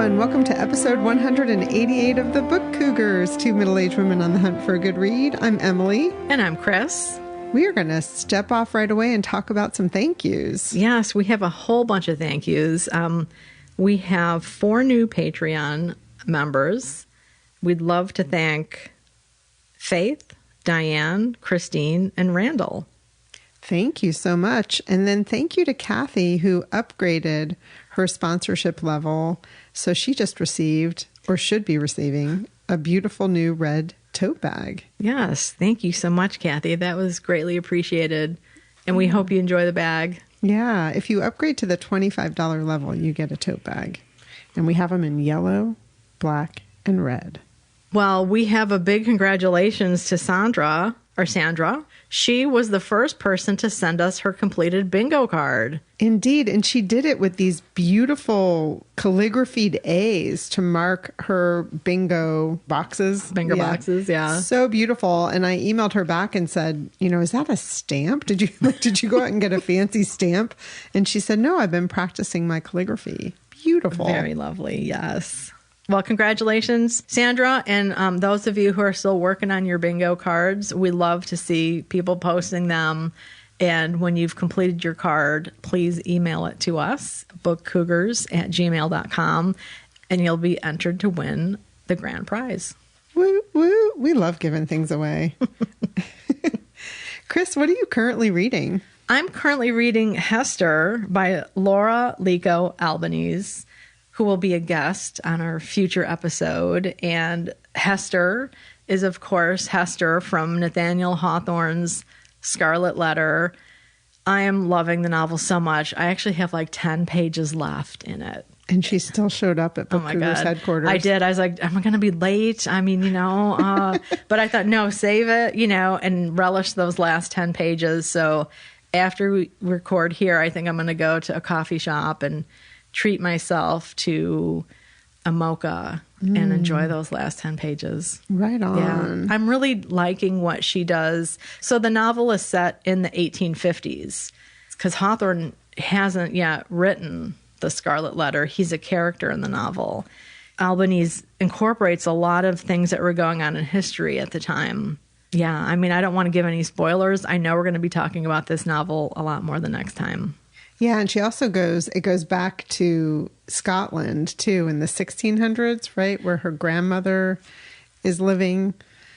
everyone. Welcome to episode 188 of the Book Cougars, two middle-aged women on the hunt for a good read. I'm Emily. And I'm Chris. We are going to step off right away and talk about some thank yous. Yes, we have a whole bunch of thank yous. We have 4 new Patreon members. We'd love to thank Faith, Diane, Christine, and Randall. Thank you so much. And then thank you to Kathy, who upgraded her sponsorship level. So she just received, or should be receiving, a beautiful new red tote bag. Yes. Thank you so much, Kathy. That was greatly appreciated. And we hope you enjoy the bag. Yeah. If you upgrade to the $25 level, you get a tote bag. And we have them in yellow, black, and red. Well, we have a big congratulations to Sandra. She was the first person to send us her completed bingo card. Indeed. And she did it with these beautiful calligraphied A's to mark her bingo boxes. Boxes, yeah. So beautiful. And I emailed her back and said, is that a stamp? Did you go out and get a fancy stamp? And she said, no, I've been practicing my calligraphy. Beautiful. Very lovely. Yes. Well, congratulations, Sandra. And those of you who are still working on your bingo cards, we love to see people posting them. And when you've completed your card, please email it to us, bookcougars@gmail.com, and you'll be entered to win the grand prize. Woo, woo. We love giving things away. Chris, what are you currently reading? I'm currently reading Hester by Laura Lico Albanese, who will be a guest on our future episode. And Hester is, of course, Hester from Nathaniel Hawthorne's Scarlet Letter. I am loving the novel so much. I actually have like 10 pages left in it. And she still showed up at Book Cougars headquarters. I did. I was like, am I going to be late? I mean, but I thought, no, save it, and relish those last 10 pages. So after we record here, I think I'm going to go to a coffee shop and treat myself to a mocha and enjoy those last 10 pages. Right on. Yeah. I'm really liking what she does. So the novel is set in the 1850s because Hawthorne hasn't yet written the Scarlet Letter. He's a character in the novel. Albanese incorporates a lot of things that were going on in history at the time. Yeah, I mean, I don't want to give any spoilers. I know we're going to be talking about this novel a lot more the next time. Yeah, and she also goes back to Scotland, too, in the 1600s, right, where her grandmother is living.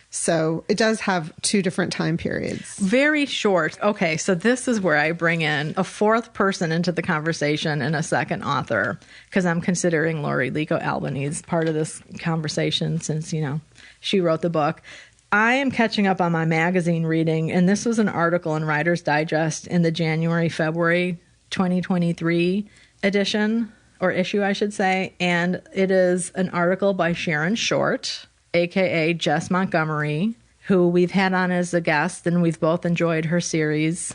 So it does have 2 different time periods. Very short. Okay, so this is where I bring in a 4th person into the conversation and a 2nd author, because I'm considering Laura Lico Albanese part of this conversation since, she wrote the book. I am catching up on my magazine reading, and this was an article in Writer's Digest in the January-February 2023 edition, or issue, I should say. And it is an article by Sharon Short, a.k.a. Jess Montgomery, who we've had on as a guest, and we've both enjoyed her series.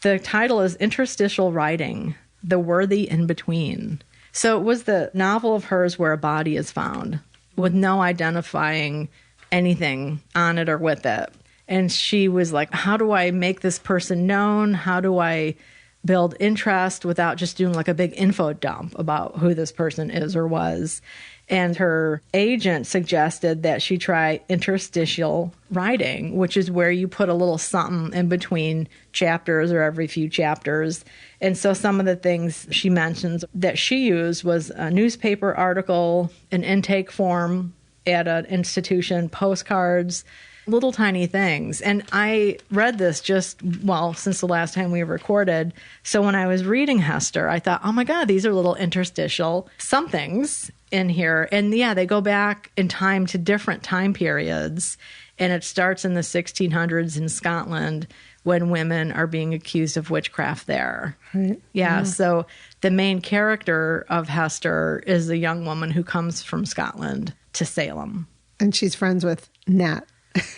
The title is Interstitial Writing, The Worthy in Between. So it was the novel of hers where a body is found with no identifying anything on it or with it. And she was like, how do I make this person known? How do I build interest without just doing like a big info dump about who this person is or was? And her agent suggested that she try interstitial writing, which is where you put a little something in between chapters or every few chapters. And so some of the things she mentions that she used was a newspaper article, an intake form at an institution, postcards, little tiny things. And I read this since the last time we recorded. So when I was reading Hester, I thought, oh my God, these are little interstitial somethings in here. And yeah, they go back in time to different time periods. And it starts in the 1600s in Scotland when women are being accused of witchcraft there. Right. Yeah. So the main character of Hester is a young woman who comes from Scotland to Salem. And she's friends with Nat.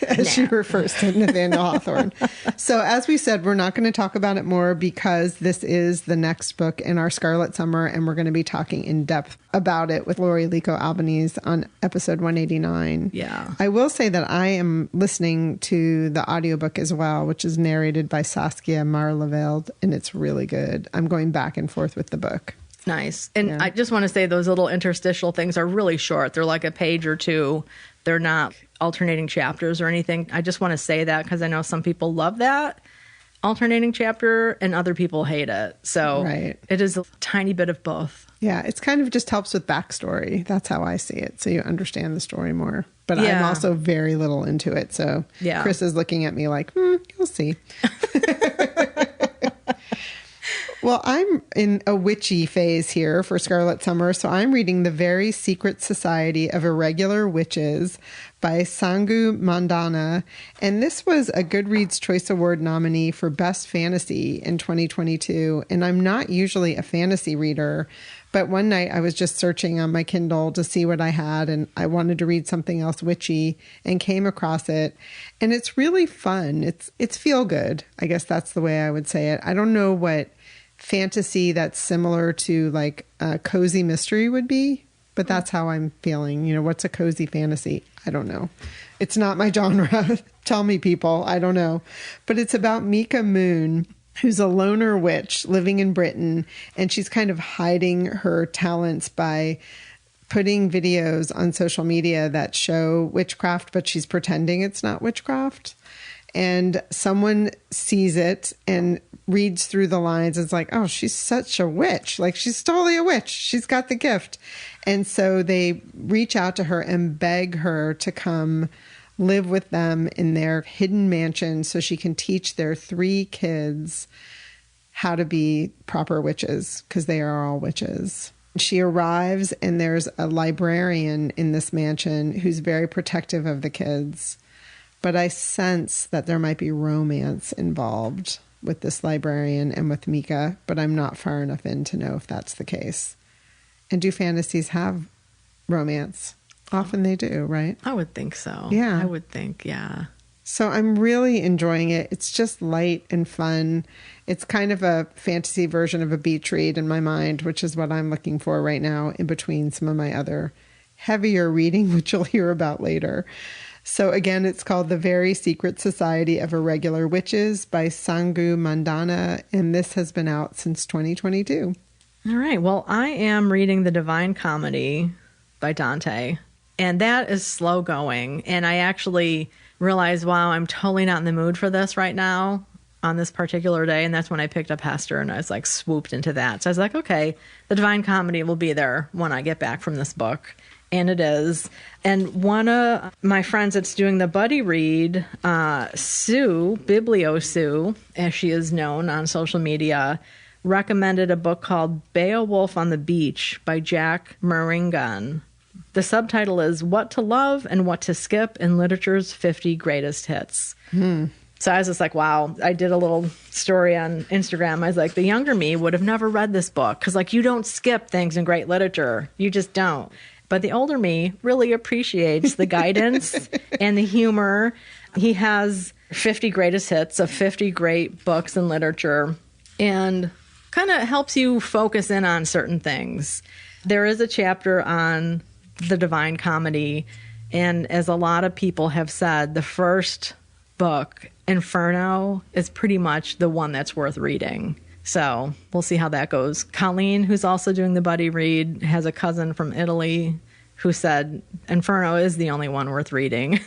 As she refers to Nathaniel Hawthorne. So as we said, we're not going to talk about it more because this is the next book in our Scarlet Summer, and we're going to be talking in depth about it with Laura Lico Albanese on episode 189. Yeah. I will say that I am listening to the audiobook as well, which is narrated by Saskia Marleveld, and it's really good. I'm going back and forth with the book. Nice. And I just want to say those little interstitial things are really short. They're like a page or two. They're not alternating chapters or anything. I just want to say that because I know some people love that alternating chapter and other people hate it. So it is a tiny bit of both. Yeah, it's kind of just helps with backstory. That's how I see it. So you understand the story more. But I'm also very little into it. So Chris is looking at me like, you'll see. Well, I'm in a witchy phase here for Scarlet Summer, so I'm reading The Very Secret Society of Irregular Witches by Sangu Mandana, and this was a Goodreads Choice Award nominee for Best Fantasy in 2022, and I'm not usually a fantasy reader, but one night I was just searching on my Kindle to see what I had, and I wanted to read something else witchy and came across it, and it's really fun. It's feel good. I guess that's the way I would say it. I don't know what fantasy that's similar to like a cozy mystery would be, but that's how I'm feeling. You know, what's a cozy fantasy? I don't know. It's not my genre. Tell me, people. I don't know. But it's about Mika Moon, who's a loner witch living in Britain, and she's kind of hiding her talents by putting videos on social media that show witchcraft, but she's pretending it's not witchcraft. And someone sees it and reads through the lines. It's like, oh, she's such a witch. Like, she's totally a witch. She's got the gift. And so they reach out to her and beg her to come live with them in their hidden mansion so she can teach their 3 kids how to be proper witches, because they are all witches. She arrives and there's a librarian in this mansion who's very protective of the kids. But I sense that there might be romance involved with this librarian and with Mika, but I'm not far enough in to know if that's the case. And do fantasies have romance? Often they do, right? I would think so. Yeah. I would think, yeah. So I'm really enjoying it. It's just light and fun. It's kind of a fantasy version of a beach read in my mind, which is what I'm looking for right now in between some of my other heavier reading, which you'll hear about later. So again, it's called The Very Secret Society of Irregular Witches by Sangu Mandana, and this has been out since 2022. All right. Well, I am reading The Divine Comedy by Dante, and that is slow going. And I actually realized, wow, I'm totally not in the mood for this right now on this particular day. And that's when I picked up Hester and I was like swooped into that. So I was like, okay, The Divine Comedy will be there when I get back from this book. And it is. And one of my friends that's doing the buddy read, Sue, Biblio Sue, as she is known on social media, recommended a book called Beowulf on the Beach by Jack Meringan. The subtitle is What to Love and What to Skip in Literature's 50 Greatest Hits. So I was just like, wow. I did a little story on Instagram. I was like, the younger me would have never read this book because, like, you don't skip things in great literature. You just don't. But the older me really appreciates the guidance and the humor. He has 50 greatest hits of 50 great books in literature and kind of helps you focus in on certain things. There is a chapter on the Divine Comedy, and as a lot of people have said, the first book, Inferno, is pretty much the one that's worth reading. So we'll see how that goes. Colleen, who's also doing the buddy read, has a cousin from Italy who said Inferno is the only one worth reading.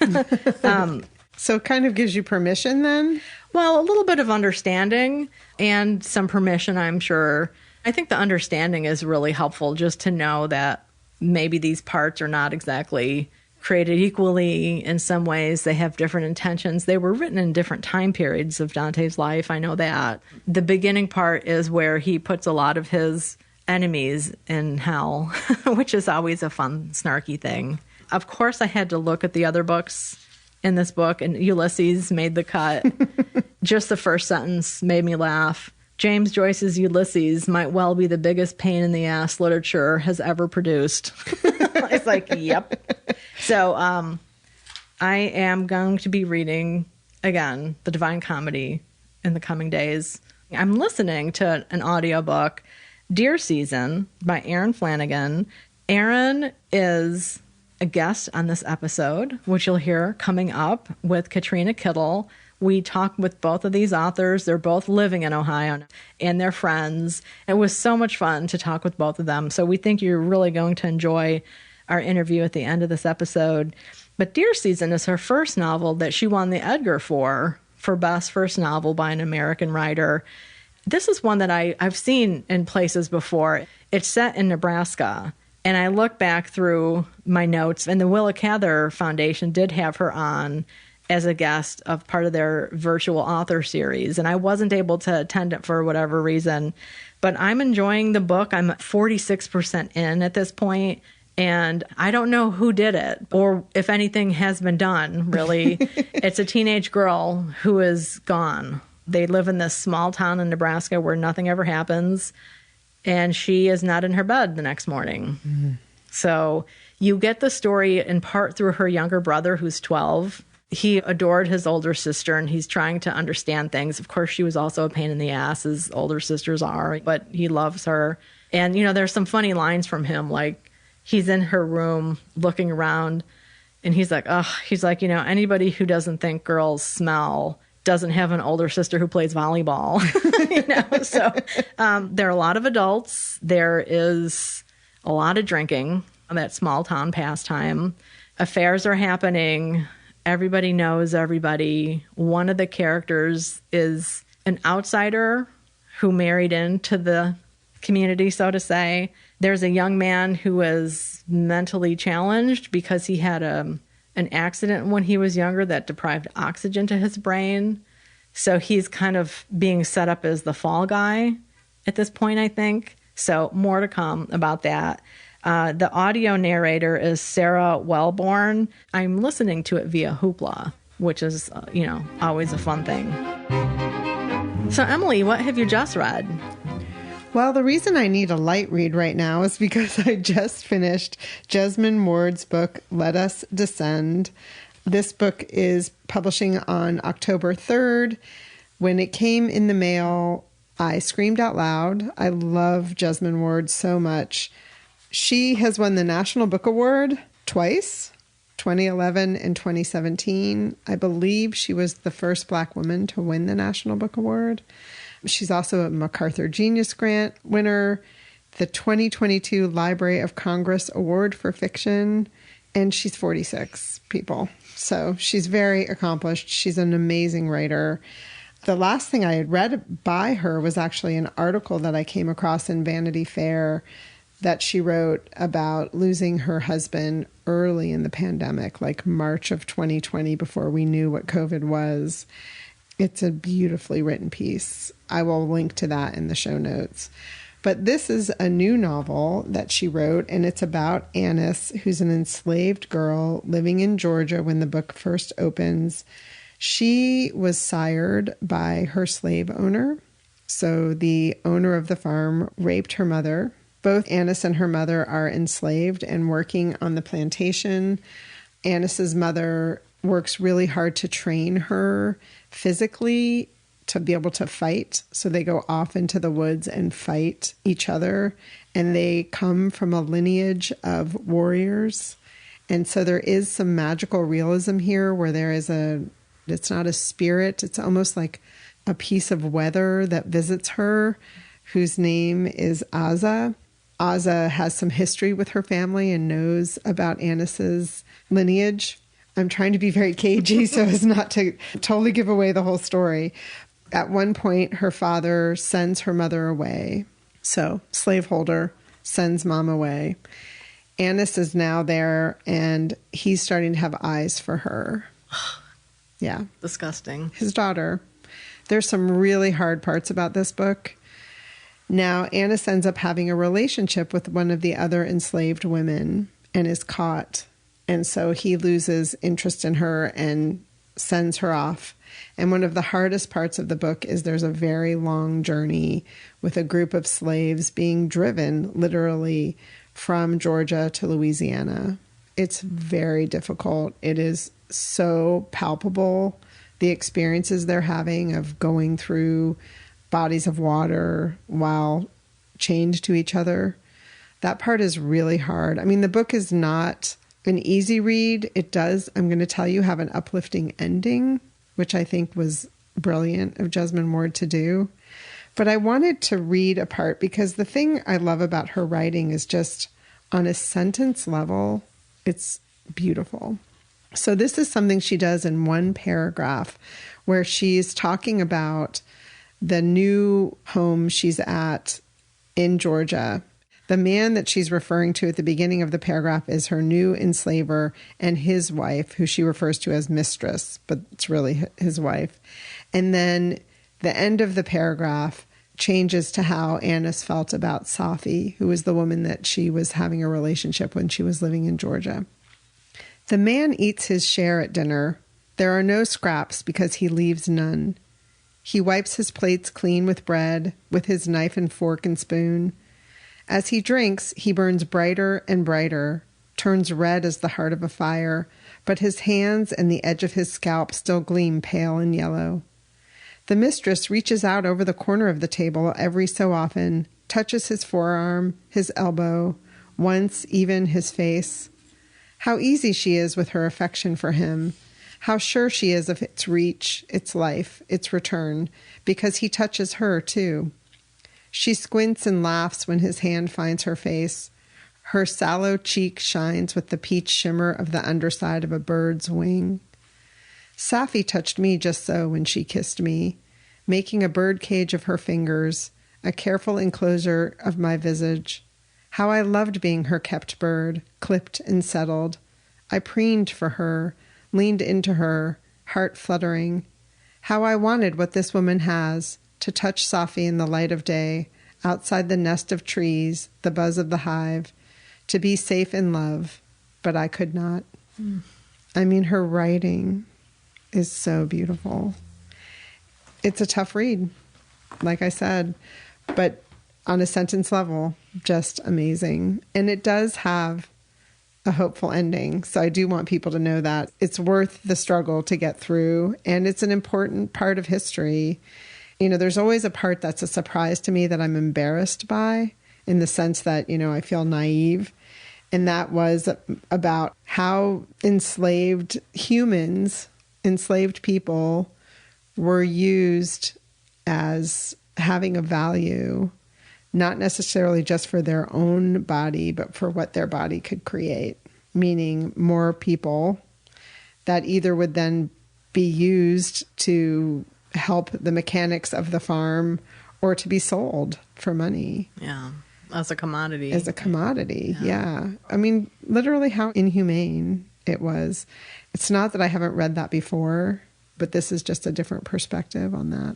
So it kind of gives you permission then? Well, a little bit of understanding and some permission, I'm sure. I think the understanding is really helpful, just to know that maybe these parts are not exactly created equally. In some ways, they have different intentions. They were written in different time periods of Dante's life. I know that. The beginning part is where he puts a lot of his enemies in hell, which is always a fun, snarky thing. Of course, I had to look at the other books in this book, and Ulysses made the cut. Just the first sentence made me laugh. James Joyce's Ulysses might well be the biggest pain in the ass literature has ever produced. It's like, yep. So I am going to be reading, again, The Divine Comedy in the coming days. I'm listening to an audiobook, Deer Season by Erin Flanagan. Erin is a guest on this episode, which you'll hear coming up with Katrina Kittle. We talked with both of these authors. They're both living in Ohio and they're friends. It was so much fun to talk with both of them. So we think you're really going to enjoy our interview at the end of this episode. But Deer Season is her first novel that she won the Edgar for Best First Novel by an American Writer. This is one that I've seen in places before. It's set in Nebraska. And I look back through my notes, and the Willa Cather Foundation did have her on as a guest of part of their virtual author series. And I wasn't able to attend it for whatever reason. But I'm enjoying the book. I'm 46% in at this point. And I don't know who did it or if anything has been done, really. It's a teenage girl who is gone. They live in this small town in Nebraska where nothing ever happens. And she is not in her bed the next morning. Mm-hmm. So you get the story in part through her younger brother, who's 12. He adored his older sister, and he's trying to understand things. Of course, she was also a pain in the ass, as older sisters are, but he loves her. And, there's some funny lines from him, like he's in her room looking around, and he's like, anybody who doesn't think girls smell doesn't have an older sister who plays volleyball. So there are a lot of adults. There is a lot of drinking, that small town pastime. Affairs are happening. Everybody knows everybody. One of the characters is an outsider who married into the community, so to say. There's a young man who is mentally challenged because he had an accident when he was younger that deprived oxygen to his brain. So he's kind of being set up as the fall guy at this point, I think. So more to come about that. The audio narrator is Sarah Wellborn. I'm listening to it via Hoopla, which is, always a fun thing. So Emily, what have you just read? Well, the reason I need a light read right now is because I just finished Jesmyn Ward's book, Let Us Descend. This book is publishing on October 3rd. When it came in the mail, I screamed out loud. I love Jesmyn Ward so much. She has won the National Book Award twice, 2011 and 2017. I believe she was the first Black woman to win the National Book Award. She's also a MacArthur Genius Grant winner, the 2022 Library of Congress Award for Fiction, and she's 46, people. So she's very accomplished. She's an amazing writer. The last thing I had read by her was actually an article that I came across in Vanity Fair that she wrote about losing her husband early in the pandemic, like March of 2020, before we knew what COVID was. It's a beautifully written piece. I will link to that in the show notes. But this is a new novel that she wrote, and it's about Annis, who's an enslaved girl living in Georgia when the book first opens. She was sired by her slave owner. So the owner of the farm raped her mother. Both Annis and her mother are enslaved and working on the plantation. Annis's mother works really hard to train her physically to be able to fight. So they go off into the woods and fight each other. And they come from a lineage of warriors. And so there is some magical realism here where there is it's not a spirit. It's almost like a piece of weather that visits her, whose name is Aza. Aza has some history with her family and knows about Annis's lineage. I'm trying to be very cagey so as not to totally give away the whole story. At one point, her father sends her mother away. So, slaveholder sends mom away. Annis is now there, and he's starting to have eyes for her. Yeah. Disgusting. His daughter. There's some really hard parts about this book. Now, Annis ends up having a relationship with one of the other enslaved women and is caught. And so he loses interest in her and sends her off. And one of the hardest parts of the book is there's a very long journey with a group of slaves being driven literally from Georgia to Louisiana. It's very difficult. It is so palpable, the experiences they're having of going through bodies of water while chained to each other. That part is really hard. I mean, the book is not an easy read. It does, I'm going to tell you, have an uplifting ending. which I think was brilliant of Jesmyn Ward to do. But I wanted to read a part because the thing I love about her writing is just on a sentence level, it's beautiful. So this is something she does in one paragraph where she's talking about the new home she's at in Georgia. The man that she's referring to at the beginning of the paragraph is her new enslaver and his wife, who she refers to as mistress, but it's really his wife. And then the end of the paragraph changes to how Annis felt about Safi, who was the woman that she was having a relationship when she was living in Georgia. The man eats his share at dinner. There are no scraps because he leaves none. He wipes his plates clean with bread, with his knife and fork and spoon. As he drinks, he burns brighter and brighter, turns red as the heart of a fire, but his hands and the edge of his scalp still gleam pale and yellow. The mistress reaches out over the corner of the table every so often, touches his forearm, his elbow, once even his face. How easy she is with her affection for him. How sure she is of its reach, its life, its return, because he touches her too. She squints and laughs when his hand finds her face. Her sallow cheek shines with the peach shimmer of the underside of a bird's wing. Safi touched me just so when she kissed me, making a bird cage of her fingers, a careful enclosure of my visage. How I loved being her kept bird, clipped and settled. I preened for her, leaned into her, heart fluttering. How I wanted what this woman has, to touch Safi in the light of day, outside the nest of trees, the buzz of the hive, to be safe in love, but I could not. I mean, her writing is so beautiful. It's a tough read, like I said, but on a sentence level, just amazing. And it does have a hopeful ending. So I do want people to know that it's worth the struggle to get through. And it's an important part of history. You know, there's always a part that's a surprise to me that I'm embarrassed by, in the sense that, you know, I feel naive. And that was about how enslaved humans, enslaved people, were used as having a value, not necessarily just for their own body, but for what their body could create, meaning more people that either would then be used to help the mechanics of the farm or to be sold for money. Yeah, as a commodity. As a commodity, yeah. I mean, literally how inhumane it was. It's not that I haven't read that before, but this is just a different perspective on that.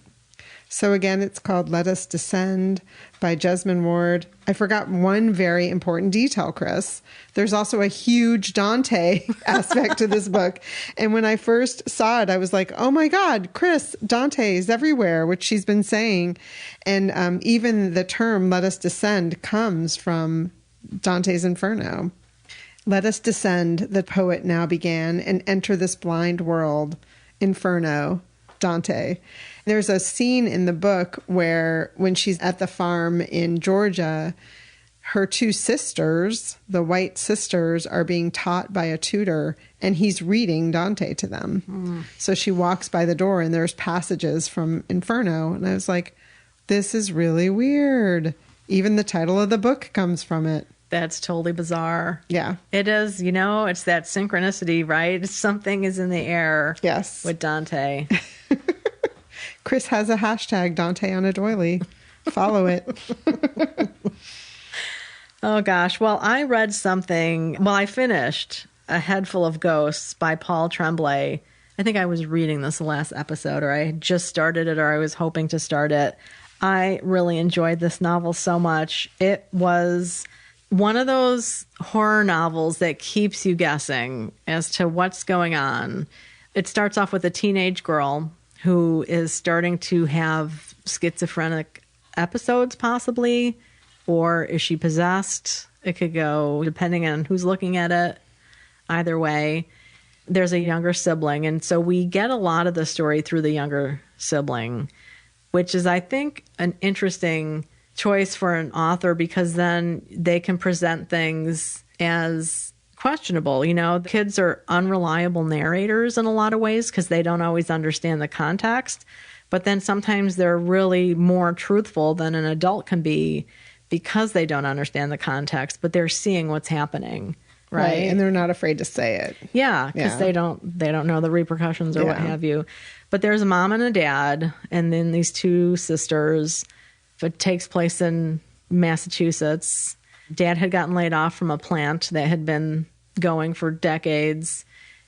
So again, it's called Let Us Descend by Jesmyn Ward. I forgot one very important detail, Chris. There's also a huge Dante aspect to this book. And when I first saw it, I was like, oh my God, Chris, Dante is everywhere, which she's been saying. And even the term Let Us Descend comes from Dante's Inferno. Let us descend, the poet now began, and enter this blind world. Inferno, Dante. There's a scene in the book where when she's at the farm in Georgia, her two sisters, the White sisters, are being taught by a tutor, and he's reading Dante to them. So she walks by the door and there's passages from Inferno. And I was like, this is really weird. Even the title of the book comes from it. That's totally bizarre. Yeah. It is, you know, it's that synchronicity, right? Something is in the air. Yes. With Dante. Chris has a hashtag, Dante on a doily. Follow it. Oh, gosh. Well, I read something. Well, I finished A Head Full of Ghosts by Paul Tremblay. I think I was reading this last episode, or I had just started it, or I was hoping to start it. I really enjoyed this novel so much. It was one of those horror novels that keeps you guessing as to what's going on. It starts off with a teenage girl who is starting to have schizophrenic episodes, possibly, or is she possessed? It could go depending on who's looking at it. Either way, there's a younger sibling, and so we get a lot of the story through the younger sibling, which is, I think, an interesting choice for an author, because then they can present things as questionable. The kids are unreliable narrators in a lot of ways because they don't always understand the context. But then sometimes they're really more truthful than an adult can be because they don't understand the context, but they're seeing what's happening. Right. And they're not afraid to say it. Yeah, because they don't know the repercussions or what have you. But there's a mom and a dad, and then these two sisters. It takes place in Massachusetts. Dad had gotten laid off from a plant that had been going for decades,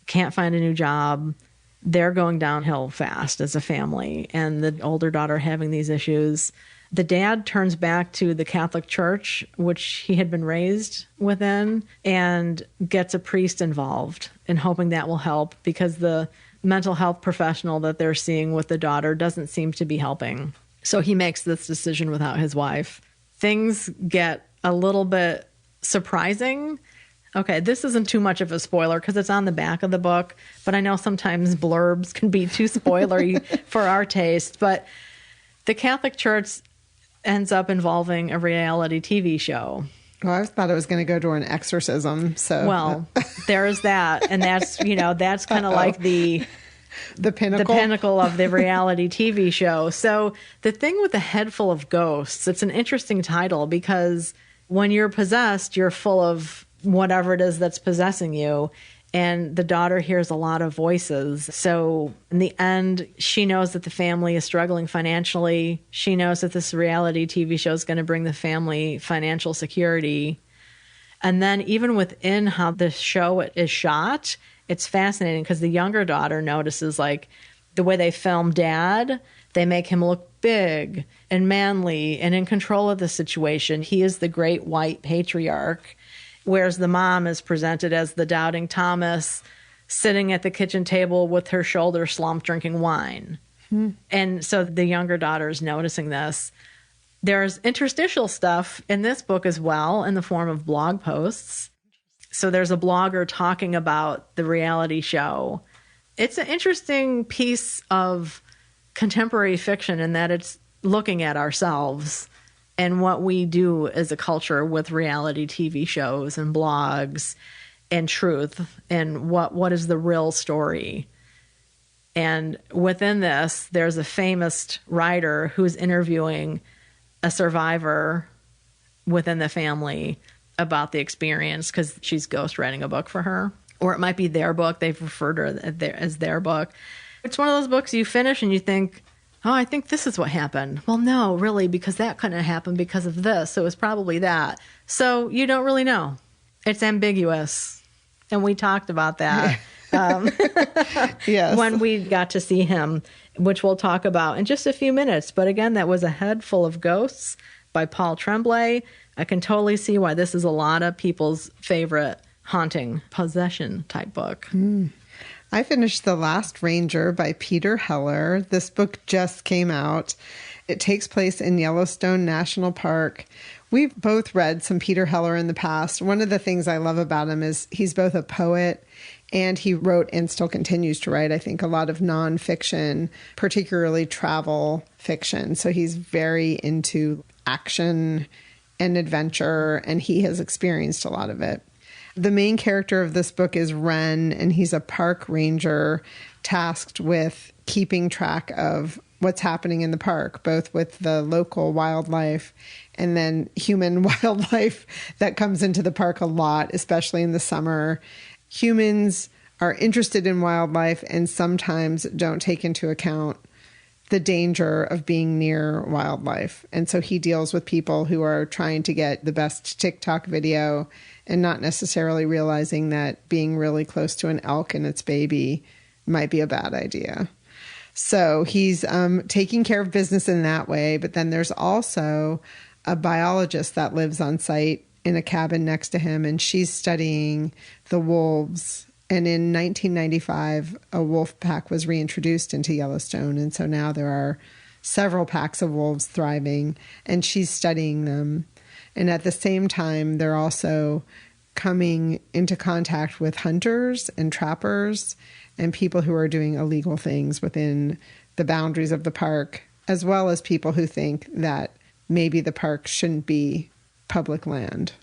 can't find a new job. They're going downhill fast as a family, and the older daughter having these issues. The dad turns back to the Catholic Church, which he had been raised within, and gets a priest involved and hoping that will help because the mental health professional that they're seeing with the daughter doesn't seem to be helping. So he makes this decision without his wife. Things get a little bit surprising. Okay, this isn't too much of a spoiler because it's on the back of the book, but I know sometimes blurbs can be too spoilery for our taste. But the Catholic Church ends up involving a reality TV show. Well, I thought it was going to go to an exorcism. So, well, there's that, and that's that's kind of like the pinnacle of the reality TV show. So the thing with The Head Full of Ghosts, it's an interesting title because when you're possessed, you're full of whatever it is that's possessing you. And the daughter hears a lot of voices. So in the end, she knows that the family is struggling financially. She knows that this reality TV show is going to bring the family financial security. And then even within how the show is shot, it's fascinating because the younger daughter notices like the way they film Dad, they make him look big and manly and in control of the situation. He is the great white patriarch. Whereas the mom is presented as the doubting Thomas sitting at the kitchen table with her shoulders slumped drinking wine. And so the younger daughter is noticing this. There's interstitial stuff in this book as well in the form of blog posts. So there's a blogger talking about the reality show. It's an interesting piece of contemporary fiction in that it's looking at ourselves and what we do as a culture with reality TV shows and blogs and truth and what is the real story. And within this, there's a famous writer who's interviewing a survivor within the family about the experience because she's ghostwriting a book for her. Or it might be their book. They've referred to her as their book. It's one of those books you finish and you think, oh, I think this is what happened. Well, no, really, because that couldn't have happened because of this. So it was probably that. So you don't really know. It's ambiguous. And we talked about that yes. when we got to see him, which we'll talk about in just a few minutes. But again, that was A Head Full of Ghosts by Paul Tremblay. I can totally see why this is a lot of people's favorite haunting possession type book. I finished The Last Ranger by Peter Heller. This book just came out. It takes place in Yellowstone National Park. We've both read some Peter Heller in the past. One of the things I love about him is he's both a poet and he wrote and still continues to write, I think, a lot of nonfiction, particularly travel fiction. So he's very into action and adventure, and he has experienced a lot of it. The main character of this book is Wren, and he's a park ranger tasked with keeping track of what's happening in the park, both with the local wildlife and then human wildlife that comes into the park a lot, especially in the summer. Humans are interested in wildlife and sometimes don't take into account the danger of being near wildlife. And so he deals with people who are trying to get the best TikTok video and not necessarily realizing that being really close to an elk and its baby might be a bad idea. So he's taking care of business in that way. But then there's also a biologist that lives on site in a cabin next to him, and she's studying the wolves. And in 1995, a wolf pack was reintroduced into Yellowstone. And so now there are several packs of wolves thriving, and she's studying them. And at the same time, they're also coming into contact with hunters and trappers and people who are doing illegal things within the boundaries of the park, as well as people who think that maybe the park shouldn't be public land.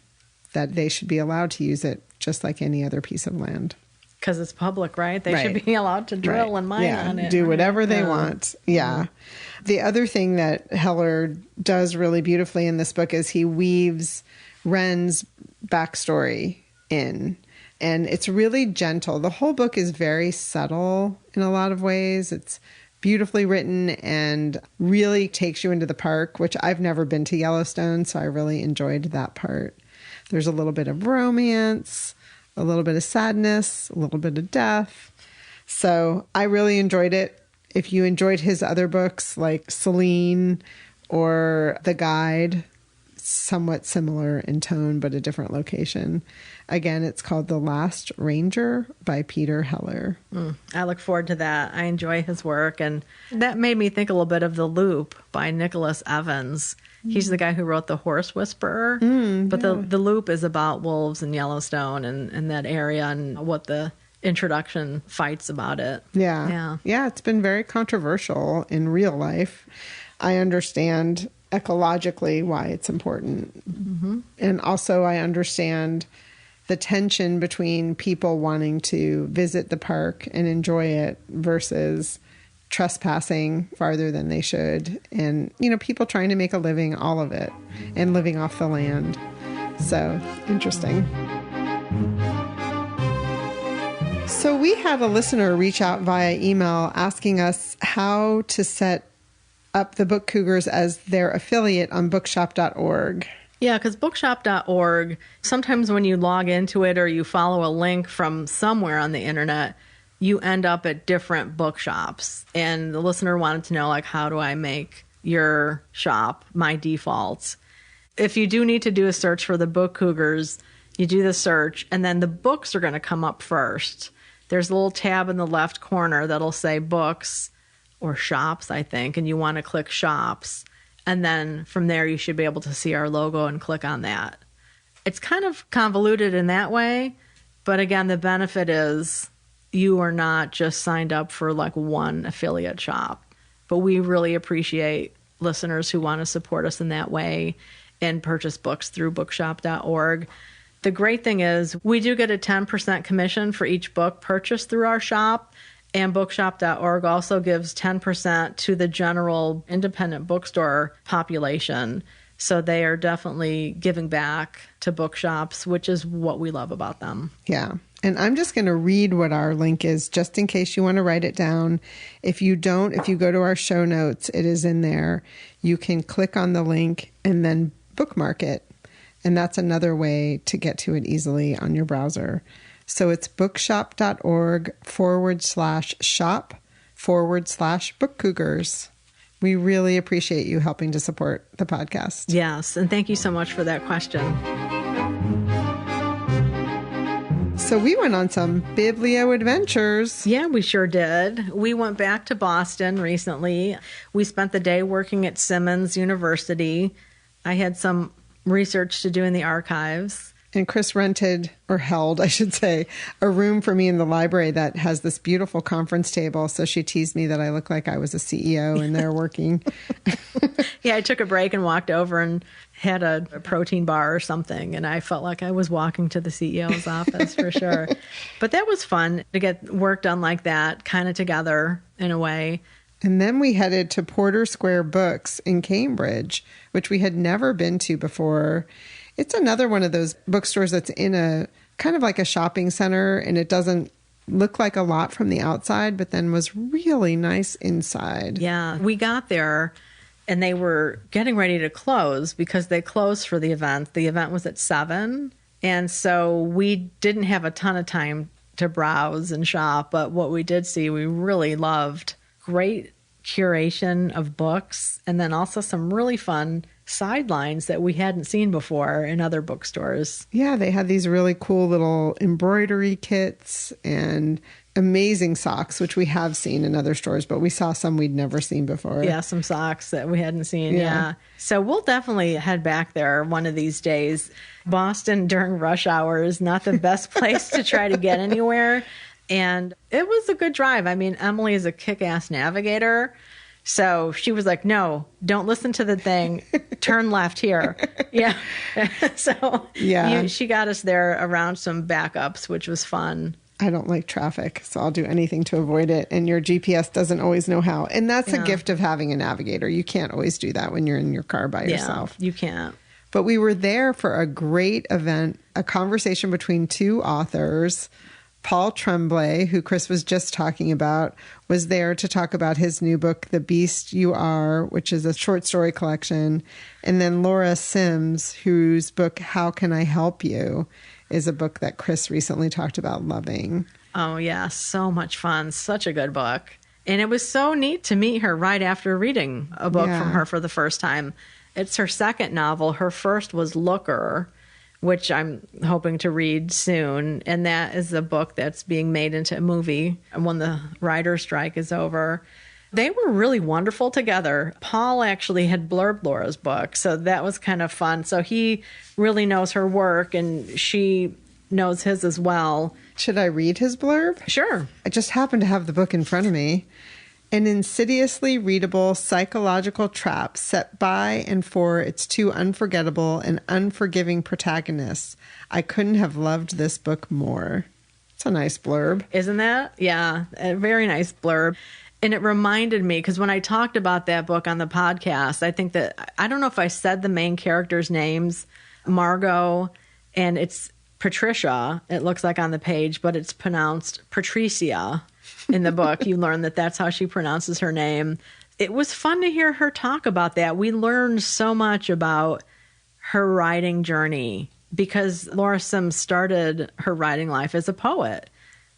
that they should be allowed to use it just like any other piece of land. Because it's public, right? They should be allowed to drill and mine on it. Do whatever they want. Yeah. The other thing that Heller does really beautifully in this book is he weaves Wren's backstory in. And it's really gentle. The whole book is very subtle in a lot of ways. It's beautifully written and really takes you into the park, which I've never been to Yellowstone, so I really enjoyed that part. There's a little bit of romance, a little bit of sadness, a little bit of death. So I really enjoyed it. If you enjoyed his other books like Celine or The Guide, somewhat similar in tone, but a different location. Again, it's called The Last Ranger by Peter Heller. I look forward to that. I enjoy his work. And that made me think a little bit of The Loop by Nicholas Evans. He's the guy who wrote The Horse Whisperer. But the Loop is about wolves in Yellowstone and that area and what the introduction fights about it. Yeah, it's been very controversial in real life. I understand ecologically why it's important. And also I understand the tension between people wanting to visit the park and enjoy it versus trespassing farther than they should. And, people trying to make a living, all of it, and living off the land. So, interesting. So we had a listener reach out via email asking us how to set up the Book Cougars as their affiliate on bookshop.org. Yeah, because bookshop.org, sometimes when you log into it or you follow a link from somewhere on the internet, you end up at different bookshops. And the listener wanted to know, how do I make your shop my default? If you do need to do a search for the Book Cougars, you do the search, and then the books are going to come up first. There's a little tab in the left corner that'll say books or shops, I think, and you want to click shops. And then from there, you should be able to see our logo and click on that. It's kind of convoluted in that way. But again, the benefit is you are not just signed up for one affiliate shop. But we really appreciate listeners who want to support us in that way and purchase books through bookshop.org. The great thing is we do get a 10% commission for each book purchased through our shop. And bookshop.org also gives 10% to the general independent bookstore population. So they are definitely giving back to bookshops, which is what we love about them. Yeah. And I'm just going to read what our link is just in case you want to write it down. If you don't, if you go to our show notes, it is in there. You can click on the link and then bookmark it. And that's another way to get to it easily on your browser. So it's bookshop.org/shop/Book Cougars. We really appreciate you helping to support the podcast. Yes, and thank you so much for that question. So we went on some Biblio Adventures. Yeah, we sure did. We went back to Boston recently. We spent the day working at Simmons University. I had some research to do in the archives. And Chris rented, or held, I should say, a room for me in the library that has this beautiful conference table. So she teased me that I look like I was a CEO in there working. Yeah, I took a break and walked over and had a protein bar or something. And I felt like I was walking to the CEO's office for sure. But that was fun to get work done like that, kind of together in a way. And then we headed to Porter Square Books in Cambridge, which we had never been to before. It's another one of those bookstores that's in a kind of like a shopping center, and it doesn't look like a lot from the outside, but then was really nice inside. Yeah, we got there and they were getting ready to close because they closed for the event. The event was at 7, and so we didn't have a ton of time to browse and shop, but what we did see, we really loved. Great curation of books, and then also some really fun sidelines that we hadn't seen before in other bookstores. Yeah, they had these really cool little embroidery kits and amazing socks, which we have seen in other stores, but we saw some we'd never seen before. Yeah, some socks that we hadn't seen. Yeah. So we'll definitely head back there one of these days. Boston during rush hour is not the best place to try to get anywhere. And it was a good drive. I mean, Emily is a kick-ass navigator. So she was like, no, don't listen to the thing. Turn left here. Yeah. So she got us there around some backups, which was fun. I don't like traffic, so I'll do anything to avoid it. And your GPS doesn't always know how. And that's a gift of having a navigator. You can't always do that when you're in your car by yourself. You can't. But we were there for a great event, a conversation between two authors. Paul Tremblay, who Chris was just talking about, was there to talk about his new book, The Beast You Are, which is a short story collection. And then Laura Sims, whose book, How Can I Help You, is a book that Chris recently talked about loving. Oh, yeah. So much fun. Such a good book. And it was so neat to meet her right after reading a book from her for the first time. It's her second novel. Her first was Looker, which I'm hoping to read soon. And that is a book that's being made into a movie when the writer's strike is over. They were really wonderful together. Paul actually had blurbed Laura's book, so that was kind of fun. So he really knows her work, and she knows his as well. Should I read his blurb? Sure. I just happen to have the book in front of me. An insidiously readable psychological trap set by and for its two unforgettable and unforgiving protagonists. I couldn't have loved this book more. It's a nice blurb. Isn't that? Yeah, a very nice blurb. And it reminded me, because when I talked about that book on the podcast, I think that, I don't know if I said the main characters' names, Margot, and it's Patricia, it looks like on the page, but it's pronounced Patricia in the book. You learn that that's how she pronounces her name. It was fun to hear her talk about that. We learned so much about her writing journey because Laura Sims started her writing life as a poet.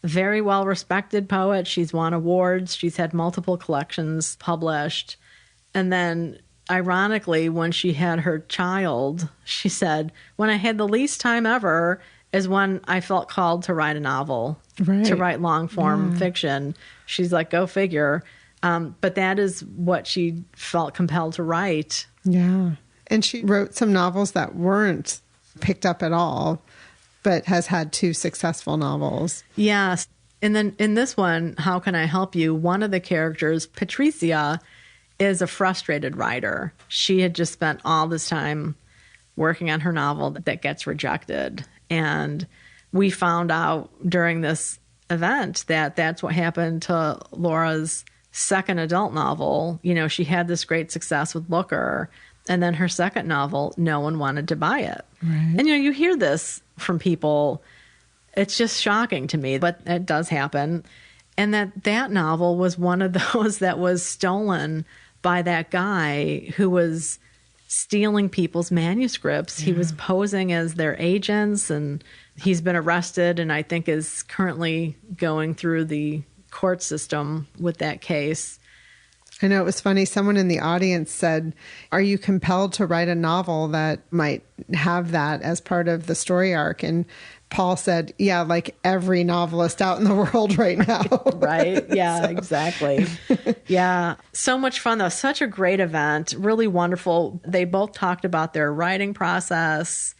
Very well-respected poet. She's won awards. She's had multiple collections published. And then, ironically, when she had her child, she said, when I had the least time ever is when I felt called to write a novel, to write long-form fiction. She's like, go figure. But that is what she felt compelled to write. Yeah. And she wrote some novels that weren't picked up at all, but has had two successful novels. Yes. And then in this one, How Can I Help You? One of the characters, Patricia, is a frustrated writer. She had just spent all this time working on her novel that gets rejected. And we found out during this event that that's what happened to Laura's second adult novel. You know, she had this great success with Looker. And then her second novel, no one wanted to buy it. Right. And, you know, you hear this from people. It's just shocking to me, but it does happen. And that novel was one of those that was stolen by that guy who was stealing people's manuscripts. Yeah. He was posing as their agents, and he's been arrested and I think is currently going through the court system with that case. I know, it was funny. Someone in the audience said, are you compelled to write a novel that might have that as part of the story arc? And Paul said, yeah, like every novelist out in the world right now. Right. Yeah, exactly. Yeah. So much fun, though. Such a great event. Really wonderful. They both talked about their writing process.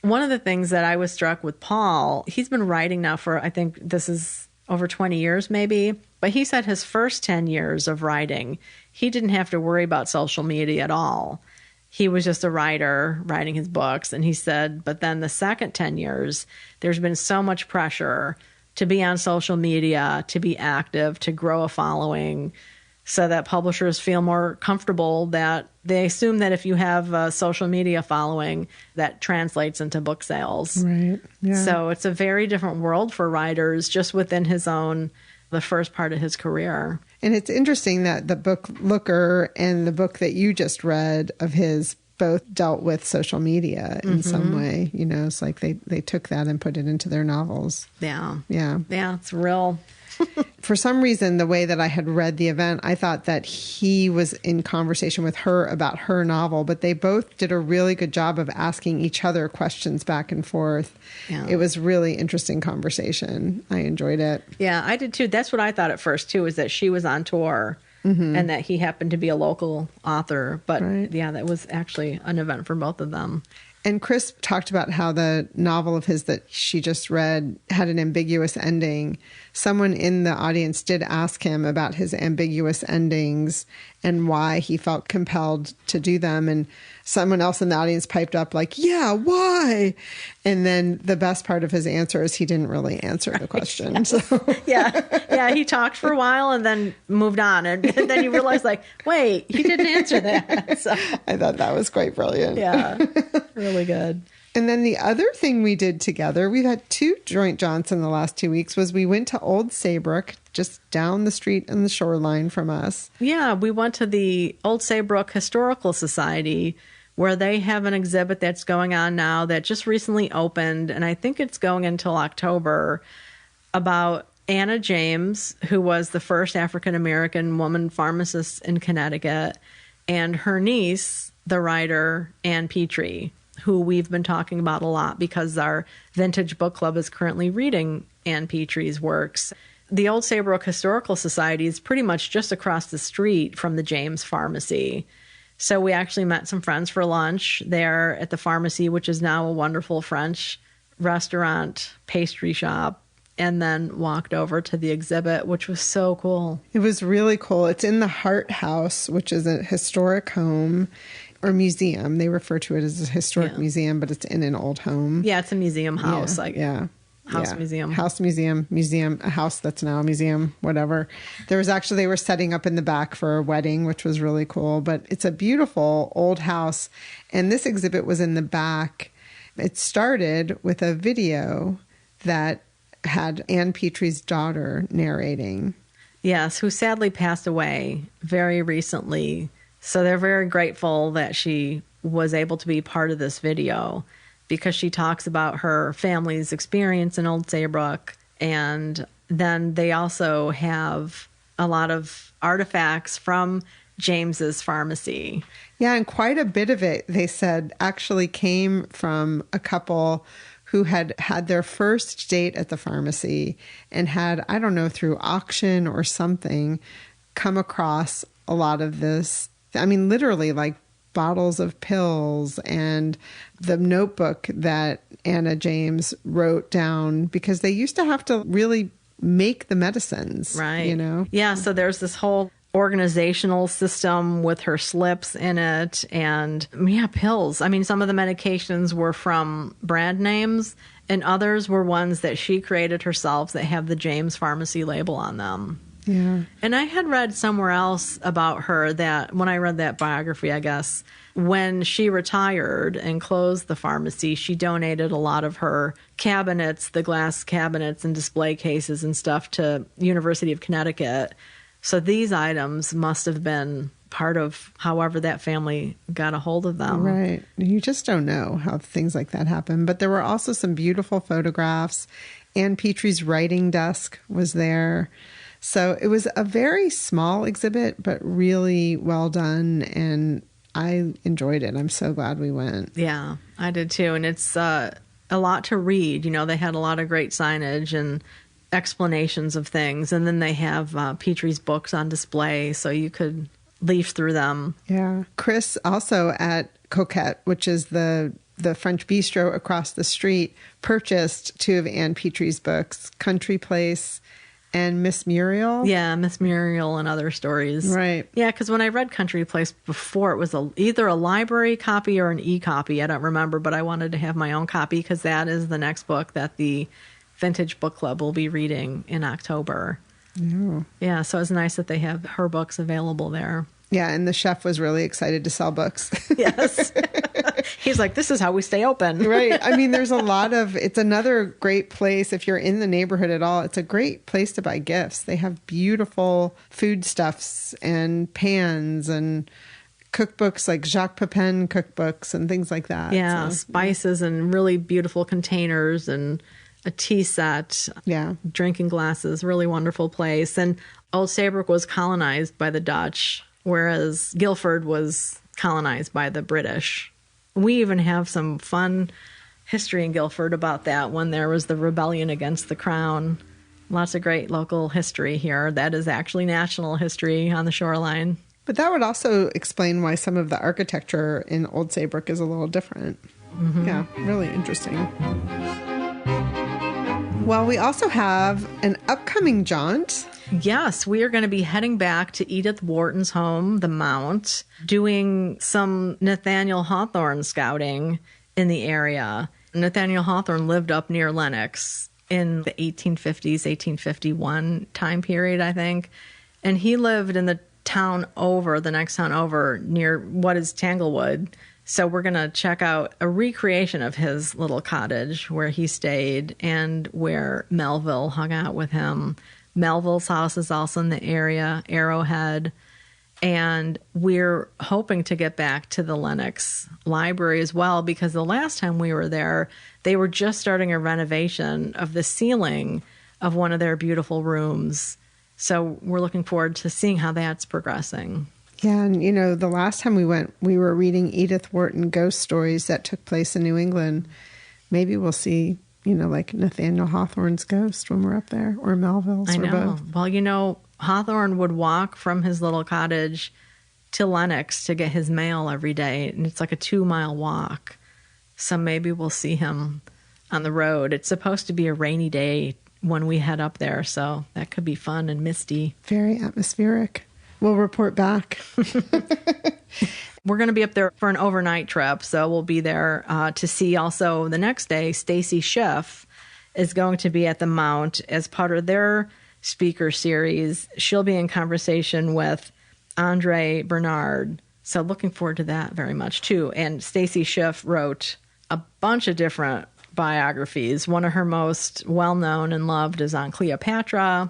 One of the things that I was struck with Paul, he's been writing now for, I think this is over 20 years maybe. But he said his first 10 years of writing, he didn't have to worry about social media at all. He was just a writer writing his books. And he said, but then the second 10 years, there's been so much pressure to be on social media, to be active, to grow a following, so that publishers feel more comfortable that they assume that if you have a social media following, that translates into book sales. Right. Yeah. So it's a very different world for writers just within his own, the first part of his career. And it's interesting that the book Looker and the book that you just read of his both dealt with social media in some way. You know, it's like they took that and put it into their novels. Yeah. Yeah. Yeah, it's real. For some reason, the way that I had read the event, I thought that he was in conversation with her about her novel, but they both did a really good job of asking each other questions back and forth. Yeah. It was really interesting conversation. I enjoyed it. Yeah, I did too. That's what I thought at first too, is that she was on tour and that he happened to be a local author. But yeah, that was actually an event for both of them. And Chris talked about how the novel of his that she just read had an ambiguous ending. Someone in the audience did ask him about his ambiguous endings, and why he felt compelled to do them. And someone else in the audience piped up like, yeah, why? And then the best part of his answer is he didn't really answer the question. Yes. So Yeah, he talked for a while and then moved on. And then you realize, like, wait, he didn't answer that. So, I thought that was quite brilliant. yeah, really good. And then the other thing we did together, we've had 2 joint jaunts in the last 2 weeks, was we went to Old Saybrook, just down the street and the shoreline from us. Yeah, we went to the Old Saybrook Historical Society, where they have an exhibit that's going on now that just recently opened, and I think it's going until October, about Anna James, who was the first African-American woman pharmacist in Connecticut, and her niece, the writer Ann Petry, who we've been talking about a lot because our Vintage Book Club is currently reading Ann Petry's works. The Old Saybrook Historical Society is pretty much just across the street from the James Pharmacy. So we actually met some friends for lunch there at the pharmacy, which is now a wonderful French restaurant, pastry shop, and then walked over to the exhibit, which was so cool. It was really cool. It's in the Hart House, which is a historic home or museum. They refer to it as a historic museum, but it's in an old home. Yeah, it's a museum house. House museum, a house that's now a museum, whatever. They were setting up in the back for a wedding, which was really cool, but it's a beautiful old house. And this exhibit was in the back. It started with a video that had Ann Petry's daughter narrating. Yes, who sadly passed away very recently. So they're very grateful that she was able to be part of this video because she talks about her family's experience in Old Saybrook. And then they also have a lot of artifacts from James's pharmacy. Yeah, and quite a bit of it, they said, actually came from a couple who had their first date at the pharmacy and had, I don't know, through auction or something, come across a lot of this. I mean, literally like bottles of pills and the notebook that Anna James wrote down, because they used to have to really make the medicines. Right. You know? Yeah. So there's this whole organizational system with her slips in it and pills. I mean, some of the medications were from brand names and others were ones that she created herself that have the James Pharmacy label on them. Yeah. And I had read somewhere else about her that when I read that biography, I guess, when she retired and closed the pharmacy, she donated a lot of her cabinets, the glass cabinets and display cases and stuff to University of Connecticut. So these items must have been part of however that family got a hold of them. Right. You just don't know how things like that happen. But there were also some beautiful photographs. Ann Petry's writing desk was there. So it was a very small exhibit, but really well done. And I enjoyed it. I'm so glad we went. Yeah, I did too. And it's a lot to read. You know, they had a lot of great signage and explanations of things. And then they have Petry's books on display, so you could leaf through them. Yeah. Chris also at Cocotte, which is the French bistro across the street, purchased 2 of Ann Petry's books, Country Place and Miss Muriel. Yeah, Miss Muriel and Other Stories. Right. Yeah, because when I read Country Place before, it was either a library copy or an e-copy. I don't remember, but I wanted to have my own copy because that is the next book that the Vintage Book Club will be reading in October. Oh. Yeah, so it's nice that they have her books available there. Yeah, and the chef was really excited to sell books. Yes. He's like, this is how we stay open. Right. I mean, there's it's another great place. If you're in the neighborhood at all, it's a great place to buy gifts. They have beautiful foodstuffs and pans and cookbooks, like Jacques Pepin cookbooks and things like that. Yeah, so, spices and really beautiful containers and a tea set. Yeah. Drinking glasses. Really wonderful place. And Old Saybrook was colonized by the Dutch, whereas Guilford was colonized by the British. We even have some fun history in Guilford about that when there was the rebellion against the crown. Lots of great local history here. That is actually national history on the shoreline. But that would also explain why some of the architecture in Old Saybrook is a little different. Mm-hmm. Yeah, really interesting. Well, we also have an upcoming jaunt. Yes, we are going to be heading back to Edith Wharton's home, the Mount, doing some Nathaniel Hawthorne scouting in the area. Nathaniel Hawthorne lived up near Lenox in the 1850s, 1851 time period, I think. And he lived in the town over, the next town over, near what is Tanglewood. So we're going to check out a recreation of his little cottage where he stayed and where Melville hung out with him. Melville's house is also in the area, Arrowhead. And we're hoping to get back to the Lenox Library as well, because the last time we were there, they were just starting a renovation of the ceiling of one of their beautiful rooms. So we're looking forward to seeing how that's progressing. Yeah, and the last time we went, we were reading Edith Wharton ghost stories that took place in New England. Maybe we'll see, like Nathaniel Hawthorne's ghost when we're up there, or Melville's, or both. Well, Hawthorne would walk from his little cottage to Lenox to get his mail every day, and it's like a 2-mile walk. So maybe we'll see him on the road. It's supposed to be a rainy day when we head up there, so that could be fun and misty. Very atmospheric. We'll report back. We're going to be up there for an overnight trip, so we'll be there to see also the next day. Stacy Schiff is going to be at the Mount as part of their speaker series. She'll be in conversation with Andre Bernard, so looking forward to that very much too. And Stacy Schiff wrote a bunch of different biographies. One of her most well-known and loved is on Cleopatra.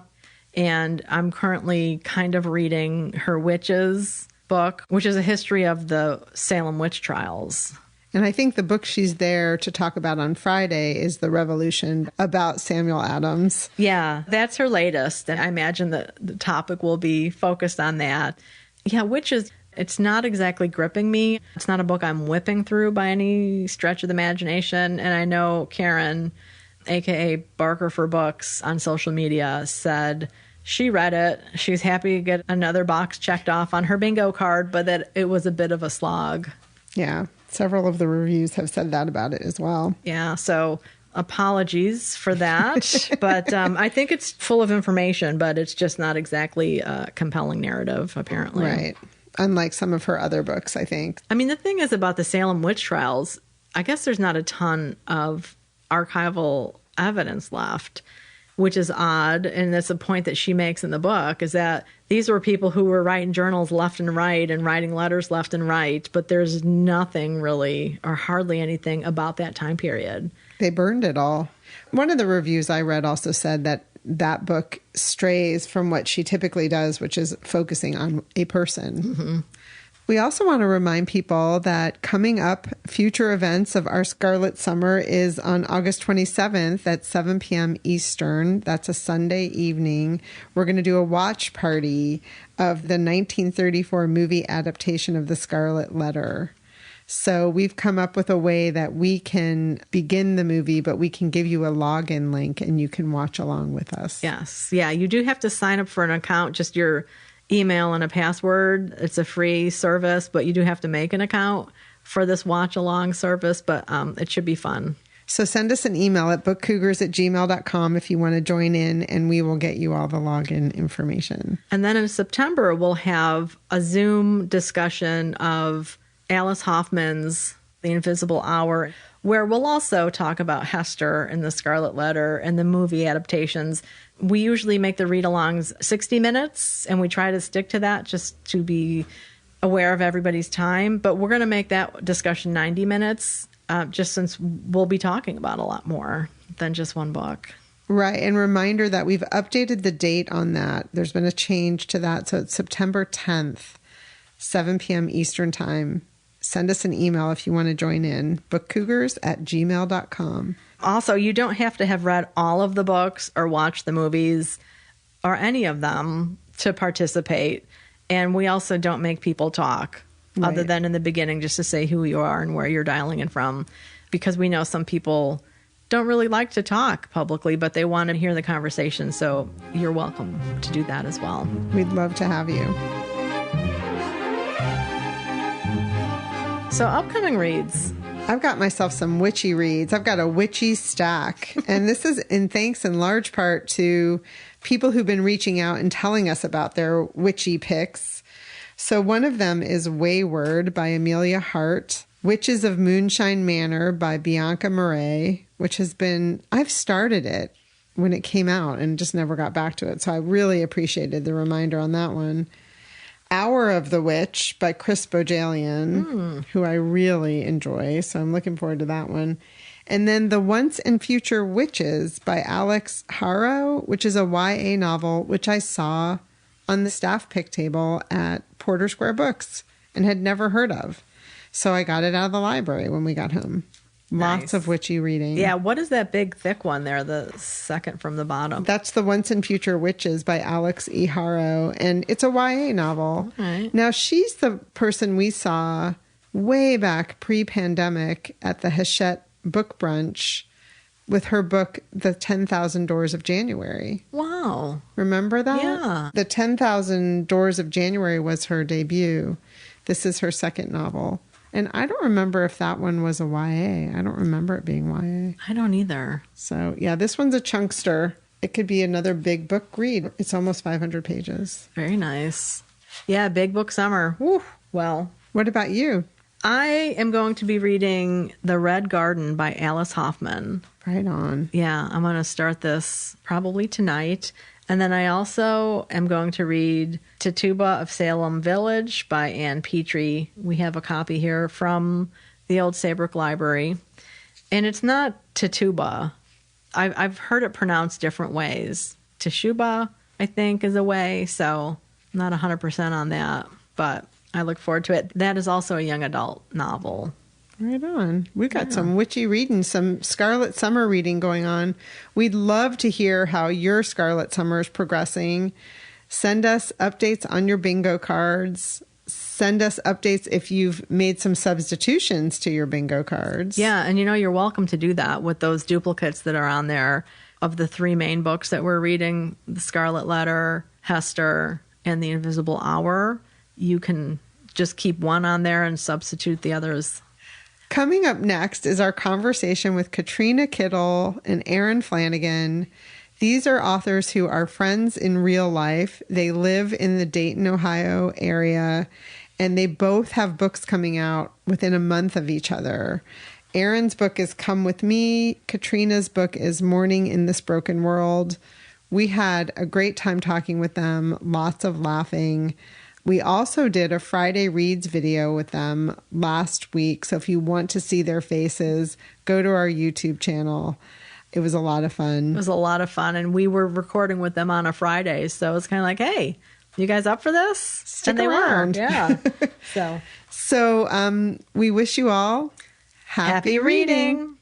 And I'm currently kind of reading her Witches book, which is a history of the Salem witch trials. And I think the book she's there to talk about on Friday is The Revolution, about Samuel Adams. Yeah, that's her latest. And I imagine that the topic will be focused on that. Yeah, Witches, it's not exactly gripping me. It's not a book I'm whipping through by any stretch of the imagination. And I know Karen, a.k.a. Barker for Books, on social media said she read it. She's happy to get another box checked off on her bingo card, but that it was a bit of a slog. Yeah, several of the reviews have said that about it as well. Yeah, so apologies for that. But I think it's full of information, but it's just not exactly a compelling narrative, apparently. Right. Unlike some of her other books, I think. I mean, the thing is about the Salem witch trials, I guess there's not a ton of archival evidence left, which is odd. And that's a point that she makes in the book, is that these were people who were writing journals left and right and writing letters left and right, but there's nothing really or hardly anything about that time period. They burned it all. One of the reviews I read also said that that book strays from what she typically does, which is focusing on a person. Mm-hmm. We also want to remind people that coming up, future events of our Scarlet Summer is on August 27th at 7 p.m. Eastern. That's a Sunday evening. We're going to do a watch party of the 1934 movie adaptation of The Scarlet Letter. So we've come up with a way that we can begin the movie, but we can give you a login link and you can watch along with us. Yes. Yeah, you do have to sign up for an account, just your email and a password. It's a free service, but you do have to make an account for this watch along service, but it should be fun. So send us an email at bookcougars@gmail.com if you want to join in, and we will get you all the login information. And then in September, we'll have a Zoom discussion of Alice Hoffman's The Invisible Hour, where we'll also talk about Hester and The Scarlet Letter and the movie adaptations. We usually make the read-alongs 60 minutes, and we try to stick to that just to be aware of everybody's time. But we're going to make that discussion 90 minutes, just since we'll be talking about a lot more than just one book. Right. And reminder that we've updated the date on that. There's been a change to that. So it's September 10th, 7 p.m. Eastern Time. Send us an email if you want to join in. bookcougars@gmail.com. Also, you don't have to have read all of the books or watched the movies or any of them to participate. And we also don't make people talk, right, other than in the beginning, just to say who you are and where you're dialing in from. Because we know some people don't really like to talk publicly, but they want to hear the conversation. So you're welcome to do that as well. We'd love to have you. So upcoming reads. I've got myself some witchy reads. I've got a witchy stack. And this is in thanks in large part to people who've been reaching out and telling us about their witchy picks. So one of them is Wayward by Amelia Hart, Witches of Moonshine Manor by Bianca Murray, which has been, I've started it when it came out and just never got back to it. So I really appreciated the reminder on that one. Hour of the Witch by Chris Bojalian, who I really enjoy. So I'm looking forward to that one. And then The Once and Future Witches by Alex Haro, which is a YA novel, which I saw on the staff pick table at Porter Square Books and had never heard of. So I got it out of the library when we got home. Lots of witchy reading. Yeah, what is that big, thick one there, the second from the bottom? That's The Once and Future Witches by Alex E. Haro, and it's a YA novel. Right. Now, she's the person we saw way back pre-pandemic at the Hachette Book Brunch with her book, The 10,000 Doors of January. Wow. Remember that? Yeah. The 10,000 Doors of January was her debut. This is her second novel. And I don't remember if that one was a YA. I don't remember it being YA. I don't either. So, yeah, this one's a chunkster. It could be another big book read. It's almost 500 pages. Very nice. Yeah, big book summer. Woo. Well, what about you? I am going to be reading The Red Garden by Alice Hoffman. Right on. Yeah, I'm going to start this probably tonight. And then I also am going to read Tituba of Salem Village by Anne Petry. We have a copy here from the old Saybrook Library. And it's not Tituba. I've heard it pronounced different ways. Tishuba, I think, is a way. So I'm not 100% on that. But I look forward to it. That is also a young adult novel. Right on. We've got some witchy reading, some Scarlet Summer reading going on. We'd love to hear how your Scarlet Summer is progressing. Send us updates on your bingo cards. Send us updates if you've made some substitutions to your bingo cards. Yeah, and you're welcome to do that with those duplicates that are on there of the three main books that we're reading, The Scarlet Letter, Hester, and The Invisible Hour. You can just keep one on there and substitute the others. Coming up next is our conversation with Katrina Kittle and Erin Flanagan. These are authors who are friends in real life. They live in the Dayton, Ohio area, and they both have books coming out within a month of each other. Erin's book is Come With Me. Katrina's book is Mourning in This Broken World. We had a great time talking with them, lots of laughing. We also did a Friday Reads video with them last week. So if you want to see their faces, go to our YouTube channel. It was a lot of fun. It was a lot of fun. And we were recording with them on a Friday. So it's kind of like, hey, you guys up for this? Stick around. Yeah. So we wish you all happy reading.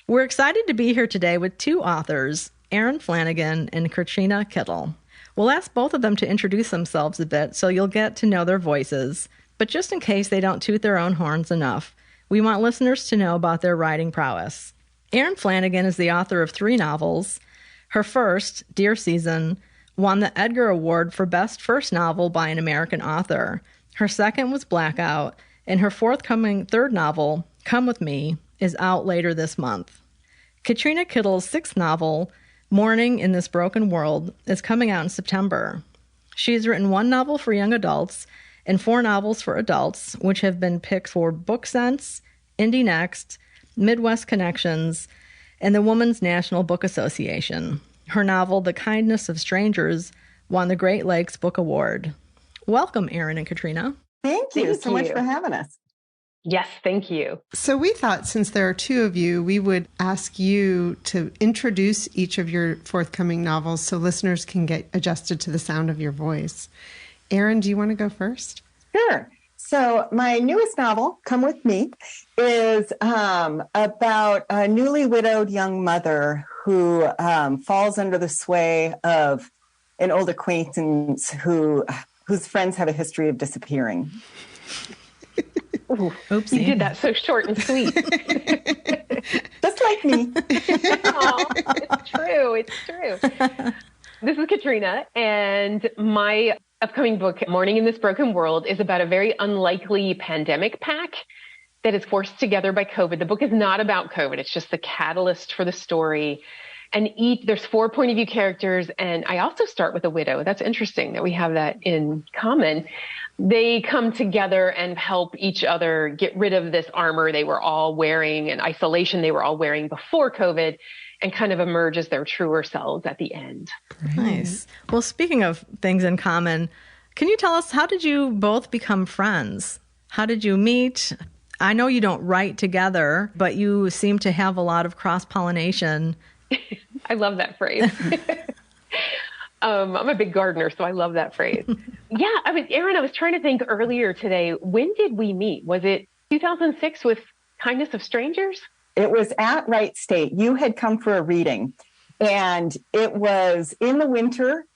We're excited to be here today with two authors, Erin Flanagan and Katrina Kittle. We'll ask both of them to introduce themselves a bit so you'll get to know their voices. But just in case they don't toot their own horns enough, we want listeners to know about their writing prowess. Erin Flanagan is the author of 3 novels. Her first, Deer Season, won the Edgar Award for Best First Novel by an American Author. Her second was Blackout, and her forthcoming third novel, Come With Me, is out later this month. Katrina Kittle's 6th novel, Mourning in This Broken World, is coming out in September. She has written 1 novel for young adults and 4 novels for adults, which have been picked for Book Sense, Indie Next, Midwest Connections, and the Women's National Book Association. Her novel, The Kindness of Strangers, won the Great Lakes Book Award. Welcome, Erin and Katrina. Thank you so much for having us. Yes, thank you. So we thought since there are 2 of you, we would ask you to introduce each of your forthcoming novels so listeners can get adjusted to the sound of your voice. Erin, do you want to go first? Sure. So my newest novel, Come With Me, is about a newly widowed young mother who falls under the sway of an old acquaintance whose friends have a history of disappearing. Ooh, oopsie. You did that so short and sweet. Just like me. Oh, it's true. It's true. This is Katrina, and my upcoming book, Mourning in This Broken World, is about a very unlikely pandemic pack that is forced together by COVID. The book is not about COVID. It's just the catalyst for the story. and there's 4 point of view characters. And I also start with a widow. That's interesting that we have that in common. They come together and help each other get rid of this armor they were all wearing and isolation they were all wearing before COVID, and kind of emerge as their truer selves at the end. Nice. Well, speaking of things in common, can you tell us, how did you both become friends? How did you meet? I know you don't write together, but you seem to have a lot of cross-pollination. I love that phrase. I'm a big gardener, so I love that phrase. Yeah, Erin, I was trying to think earlier today, when did we meet? Was it 2006 with Kindness of Strangers? It was at Wright State. You had come for a reading, and it was in the winter,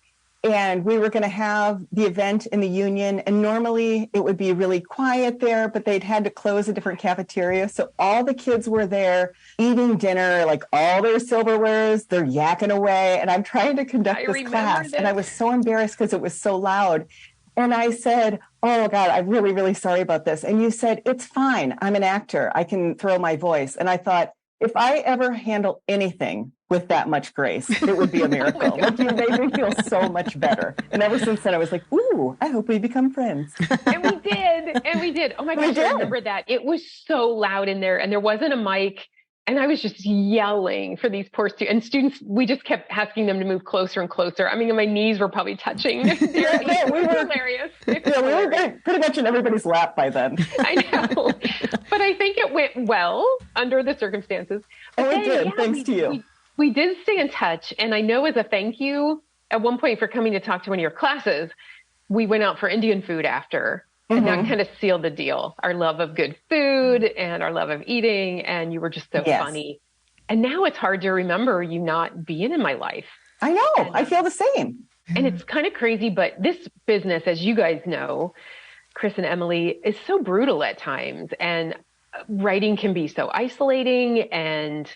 and we were going to have the event in the Union, and normally it would be really quiet there, but they'd had to close a different cafeteria. So all the kids were there eating dinner, like all their silverwares, they're yakking away. And I'm trying to conduct this class. And I was so embarrassed because it was so loud. And I said, oh God, I'm really, really sorry about this. And you said, it's fine. I'm an actor. I can throw my voice. And I thought, if I ever handle anything with that much grace, it would be a miracle. Like, you made me feel so much better. And ever since then, I was like, ooh, I hope we become friends. And we did. And we did. Oh my gosh, I remember that. It was so loud in there, and there wasn't a mic. And I was just yelling for these poor students. And students, we just kept asking them to move closer and closer. I mean, my knees were probably touching. Yeah, we were hilarious. We were pretty much in everybody's lap by then. I know. But I think it went well under the circumstances. Oh, it did. Thanks to you. We did stay in touch. And I know as a thank you, at one point for coming to talk to one of your classes, we went out for Indian food after. And that kind of sealed the deal. Our love of good food and our love of eating. And you were just so funny. And now it's hard to remember you not being in my life. I know. I feel the same. And it's kind of crazy. But this business, as you guys know, Chris and Emily, is so brutal at times. And writing can be so isolating. And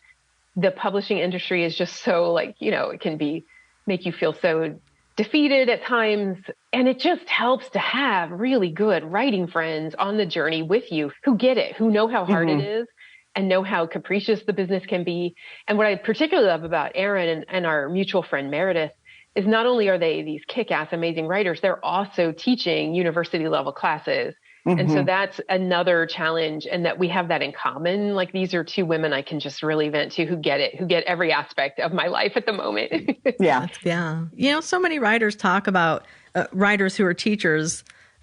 the publishing industry is just so it can make you feel so defeated at times. And it just helps to have really good writing friends on the journey with you who get it, who know how hard it is and know how capricious the business can be. And what I particularly love about Erin and our mutual friend Meredith is not only are they these kick-ass amazing writers, they're also teaching university level classes. And so that's another challenge, and that we have that in common. Like, these are two women I can just really vent to who get it, who get every aspect of my life at the moment. Yeah. You know, so many writers talk about writers who are teachers.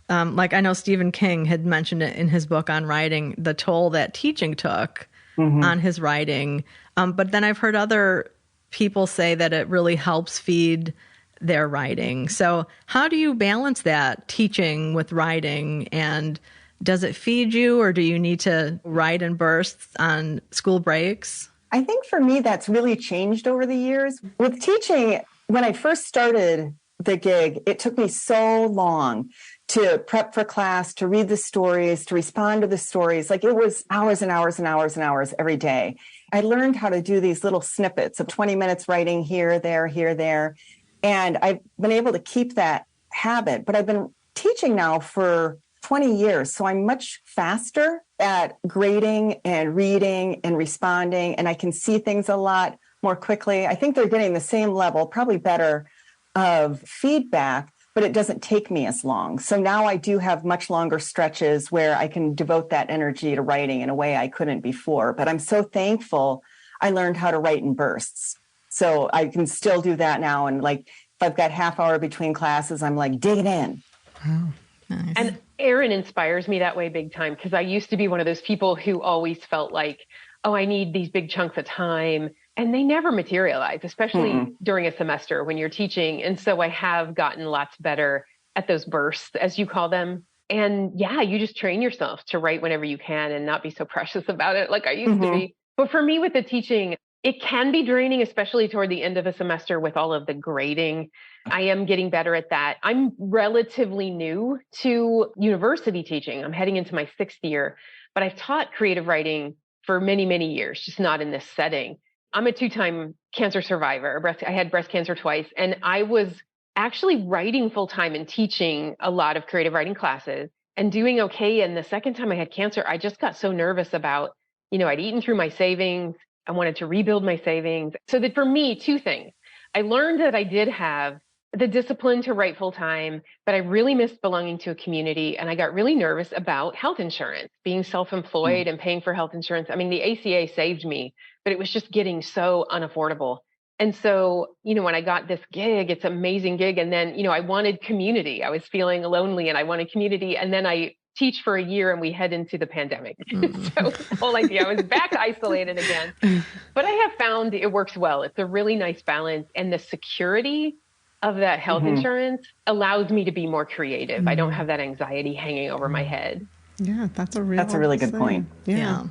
Like, I know Stephen King had mentioned it in his book on writing, the toll that teaching took on his writing. But then I've heard other people say that it really helps feed their writing. So how do you balance that, teaching with writing? And does it feed you, or do you need to write in bursts on school breaks? I think for me, that's really changed over the years. With teaching, when I first started the gig, it took me so long to prep for class, to read the stories, to respond to the stories. Like, it was hours and hours and hours and hours every day. I learned how to do these little snippets of 20 minutes writing here, there. And I've been able to keep that habit, but I've been teaching now for 20 years. So I'm much faster at grading and reading and responding, and I can see things a lot more quickly. I think they're getting the same level, probably better, of feedback, but it doesn't take me as long. So now I do have much longer stretches where I can devote that energy to writing in a way I couldn't before. But I'm so thankful I learned how to write in bursts. So I can still do that now. And like, if I've got half hour between classes, I'm like digging in. Oh, nice. And Erin inspires me that way big time, because I used to be one of those people who always felt like, oh, I need these big chunks of time. And they never materialize, especially during a semester when you're teaching. And so I have gotten lots better at those bursts, as you call them. And yeah, you just train yourself to write whenever you can and not be so precious about it like I used to be. But for me with the teaching, it can be draining, especially toward the end of a semester with all of the grading. I am getting better at that. I'm relatively new to university teaching. I'm heading into my 6th year, but I've taught creative writing for many, many years, just not in this setting. I'm a 2-time cancer survivor. I had breast cancer twice, and I was actually writing full-time and teaching a lot of creative writing classes and doing okay. And the second time I had cancer, I just got so nervous about, I'd eaten through my savings. I wanted to rebuild my savings. So that for me, two things. I learned that I did have the discipline to write full time, but I really missed belonging to a community. And I got really nervous about health insurance, being self-employed and paying for health insurance. I mean, the ACA saved me, but it was just getting so unaffordable. And so, when I got this gig, it's an amazing gig. And then, I wanted community. I was feeling lonely and I wanted community. And then I teach for a year and we head into the pandemic. So the whole idea, I was back isolated again. But I have found it works well. It's a really nice balance. And the security of that health insurance allows me to be more creative. I don't have that anxiety hanging over my head. Yeah, that's a really good point. Yeah.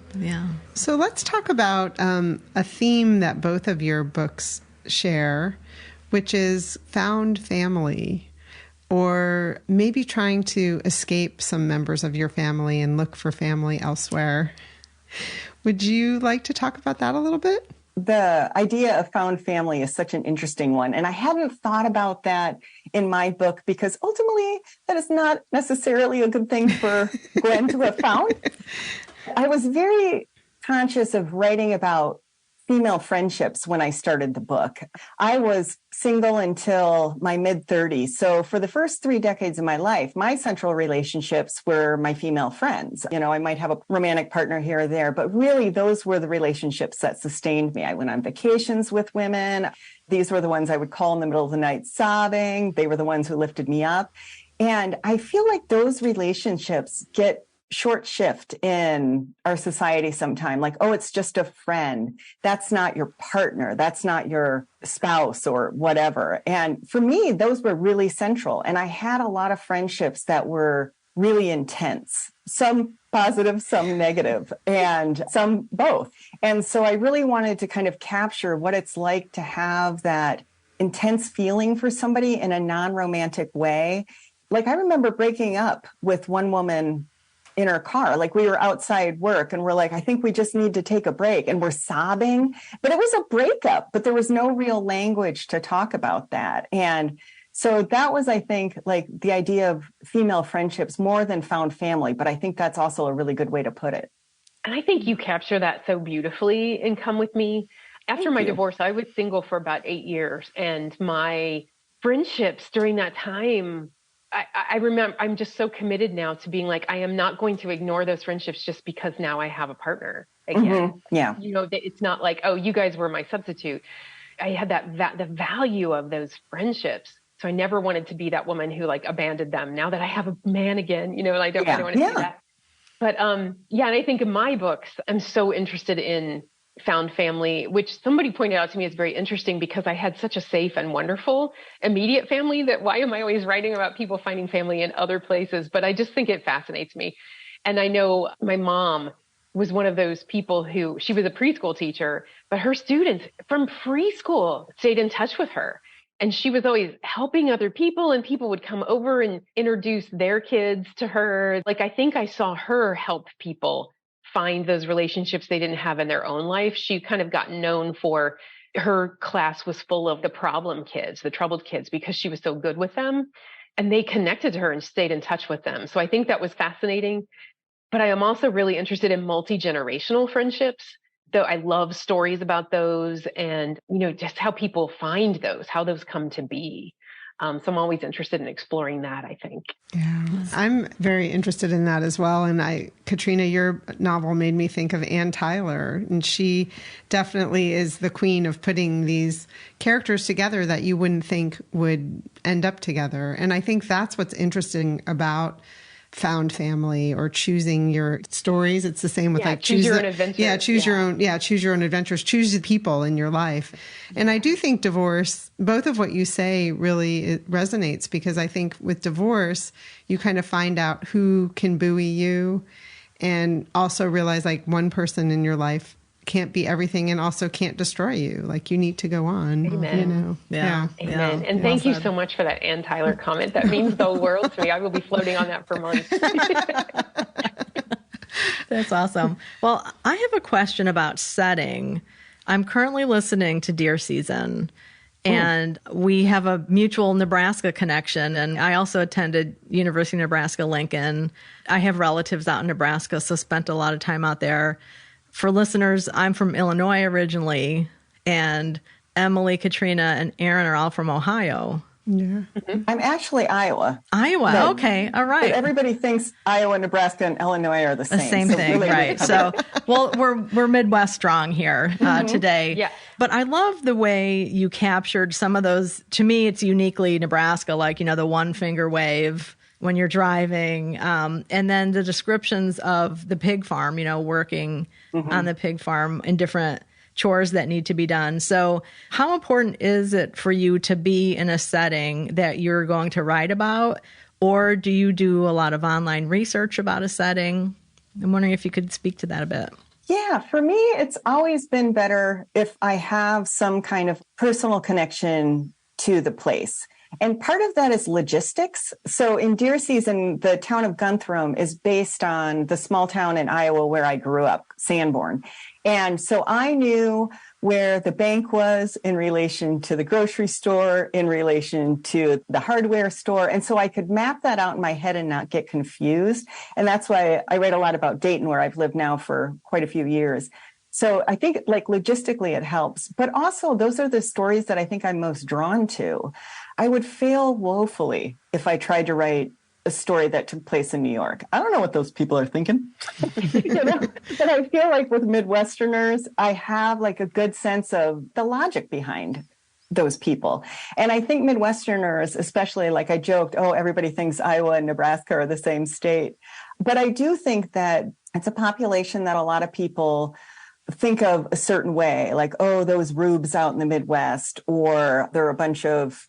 So let's talk about a theme that both of your books share, which is found family, or maybe trying to escape some members of your family and look for family elsewhere. Would you like to talk about that a little bit? The idea of found family is such an interesting one. And I hadn't thought about that in my book because ultimately that is not necessarily a good thing for Gwen to have found. I was very conscious of writing about female friendships when I started the book. I was single until my mid-30s. So for the first 3 decades of my life, my central relationships were my female friends. I might have a romantic partner here or there, but really those were the relationships that sustained me. I went on vacations with women. These were the ones I would call in the middle of the night sobbing. They were the ones who lifted me up. And I feel like those relationships get short shift in our society sometime, like, oh, it's just a friend. That's not your partner. That's not your spouse or whatever. And for me, those were really central. And I had a lot of friendships that were really intense, some positive, some negative, and some both. And so I really wanted to kind of capture what it's like to have that intense feeling for somebody in a non-romantic way. Like I remember breaking up with one woman in her car, like we were outside work and we're like, I think we just need to take a break, and we're sobbing, but it was a breakup, but there was no real language to talk about that. And so that was, I think, like the idea of female friendships more than found family, but I think that's also a really good way to put it. And I think you capture that so beautifully in Come With Me. After my divorce, I was single for about 8 years, and my friendships during that time, I remember, I'm just so committed now to being like, I am not going to ignore those friendships just because now I have a partner again. Yeah. It's not like, oh, you guys were my substitute. I had the value of those friendships. So I never wanted to be that woman who like abandoned them. Now that I have a man again, I don't want to do that. But and I think in my books, I'm so interested in found family, which somebody pointed out to me is very interesting because I had such a safe and wonderful immediate family that why am I always writing about people finding family in other places? But I just think it fascinates me. And I know my mom was one of those people who, she was a preschool teacher, but her students from preschool stayed in touch with her. And she was always helping other people, and people would come over and introduce their kids to her. Like, I think I saw her help people find those relationships they didn't have in their own life. She kind of got known for, her class was full of the problem kids, the troubled kids, because she was so good with them, and they connected to her and stayed in touch with them. So I think that was fascinating. But I am also really interested in multi-generational friendships, though I love stories about those and, just how people find those, how those come to be. So I'm always interested in exploring that, I think. Yeah, I'm very interested in that as well. And Katrina, your novel made me think of Ann Tyler, and she definitely is the queen of putting these characters together that you wouldn't think would end up together. And I think that's what's interesting about found family or choosing your stories. It's the same with choose your own adventures. Choose your own adventures. Choose the people in your life. And I do think divorce, both of what you say really resonates, because I think with divorce, you kind of find out who can buoy you, and also realize like one person in your life can't be everything and also can't destroy you. Like, you need to go on. Amen. Yeah. Amen. And thank you so much for that Ann Tyler comment. That means the world to me. I will be floating on that for months. That's awesome. Well, I have a question about setting. I'm currently listening to Deer Season, and we have a mutual Nebraska connection. And I also attended University of Nebraska-Lincoln. I have relatives out in Nebraska, so spent a lot of time out there. for listeners, I'm from Illinois originally, and Emily, Katrina, and Erin are all from Ohio. Yeah. I'm actually Iowa. Iowa. Okay. All right. But everybody thinks Iowa, Nebraska, and Illinois are the same. The same thing, really right? So, well, we're Midwest strong here today. Yeah. But I love the way you captured some of those. To me, it's uniquely Nebraska, like, the one finger wave when you're driving, and then the descriptions of the pig farm. Working on the pig farm in different chores that need to be done. So how important is it for you to be in a setting that you're going to write about? Or do you do a lot of online research about a setting? I'm wondering if you could speak to that a bit. Yeah, for me, it's always been better if I have some kind of personal connection to the place. And part of that is logistics. So in deer season, the town of Gunthrome is based on the small town in Iowa where I grew up, Sanborn. And so I knew where the bank was in relation to the grocery store, in relation to the hardware store. And so I could map that out in my head and not get confused. And that's why I write a lot about Dayton, where I've lived now for quite a few years. So I think logistically it helps, but also those are the stories that I think I'm most drawn to. I would fail woefully if I tried to write a story that took place in New York. I don't know what those people are thinking. But I feel like with Midwesterners, I have a good sense of the logic behind those people. And I think Midwesterners, especially, I joked, everybody thinks Iowa and Nebraska are the same state. But I do think that it's a population that a lot of people think of a certain way, those rubes out in the Midwest, or they're a bunch of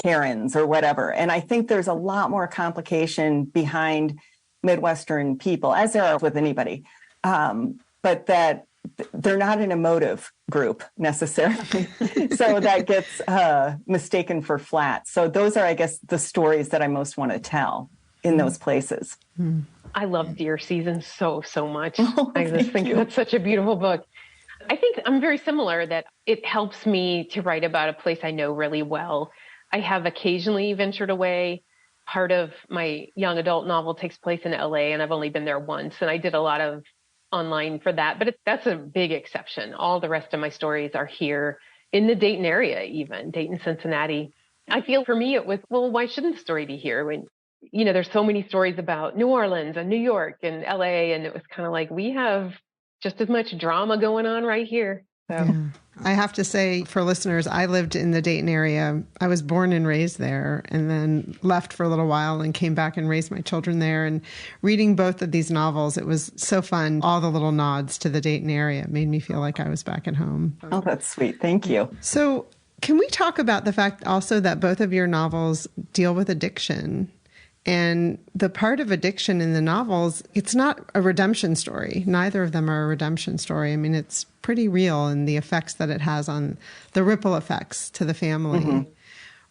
Karens or whatever. And I think there's a lot more complication behind Midwestern people, as there are with anybody, but that they're not an emotive group necessarily. So that gets mistaken for flat. So those are, I guess, the stories that I most want to tell in those places. I love deer season so much. I just think that's such a beautiful book. I think I'm very similar, that it helps me to write about a place I know really well. I have occasionally ventured away. Part of my young adult novel takes place in LA, and I've only been there once. And I did a lot of online for that, but that's a big exception. All the rest of my stories are here in the Dayton area, even Dayton, Cincinnati. I feel for me, it was, why shouldn't the story be here? When, there's so many stories about New Orleans and New York and LA. And it was kind of we have just as much drama going on right here. So. Yeah. I have to say, for listeners, I lived in the Dayton area. I was born and raised there, and then left for a little while and came back and raised my children there. And reading both of these novels, it was so fun. All the little nods to the Dayton area made me feel like I was back at home. Oh, that's sweet. Thank you. So can we talk about the fact also that both of your novels deal with addiction? And the part of addiction in the novels, it's not a redemption story. Neither of them are a redemption story. I mean, it's pretty real in the effects that it has on the ripple effects to the family. Mm-hmm.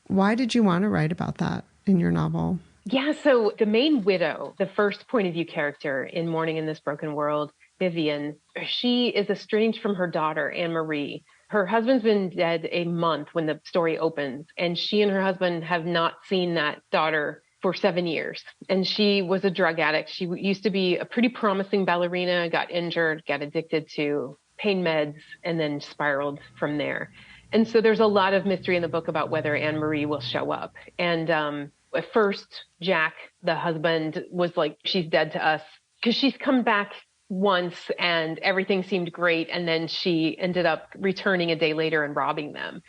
Why did you want to write about that in your novel? Yeah, so the main widow, the first point of view character in Mourning in This Broken World, Vivian, she is estranged from her daughter, Anne Marie. Her husband's been dead a month when the story opens, and she and her husband have not seen that daughter for 7 years. And she was a drug addict. She used to be a pretty promising ballerina, got injured, got addicted to pain meds, and then spiraled from there. And so there's a lot of mystery in the book about whether Anne Marie will show up. And at first, Jack, the husband, was like, she's dead to us, because she's come back once and everything seemed great. And then she ended up returning a day later and robbing them.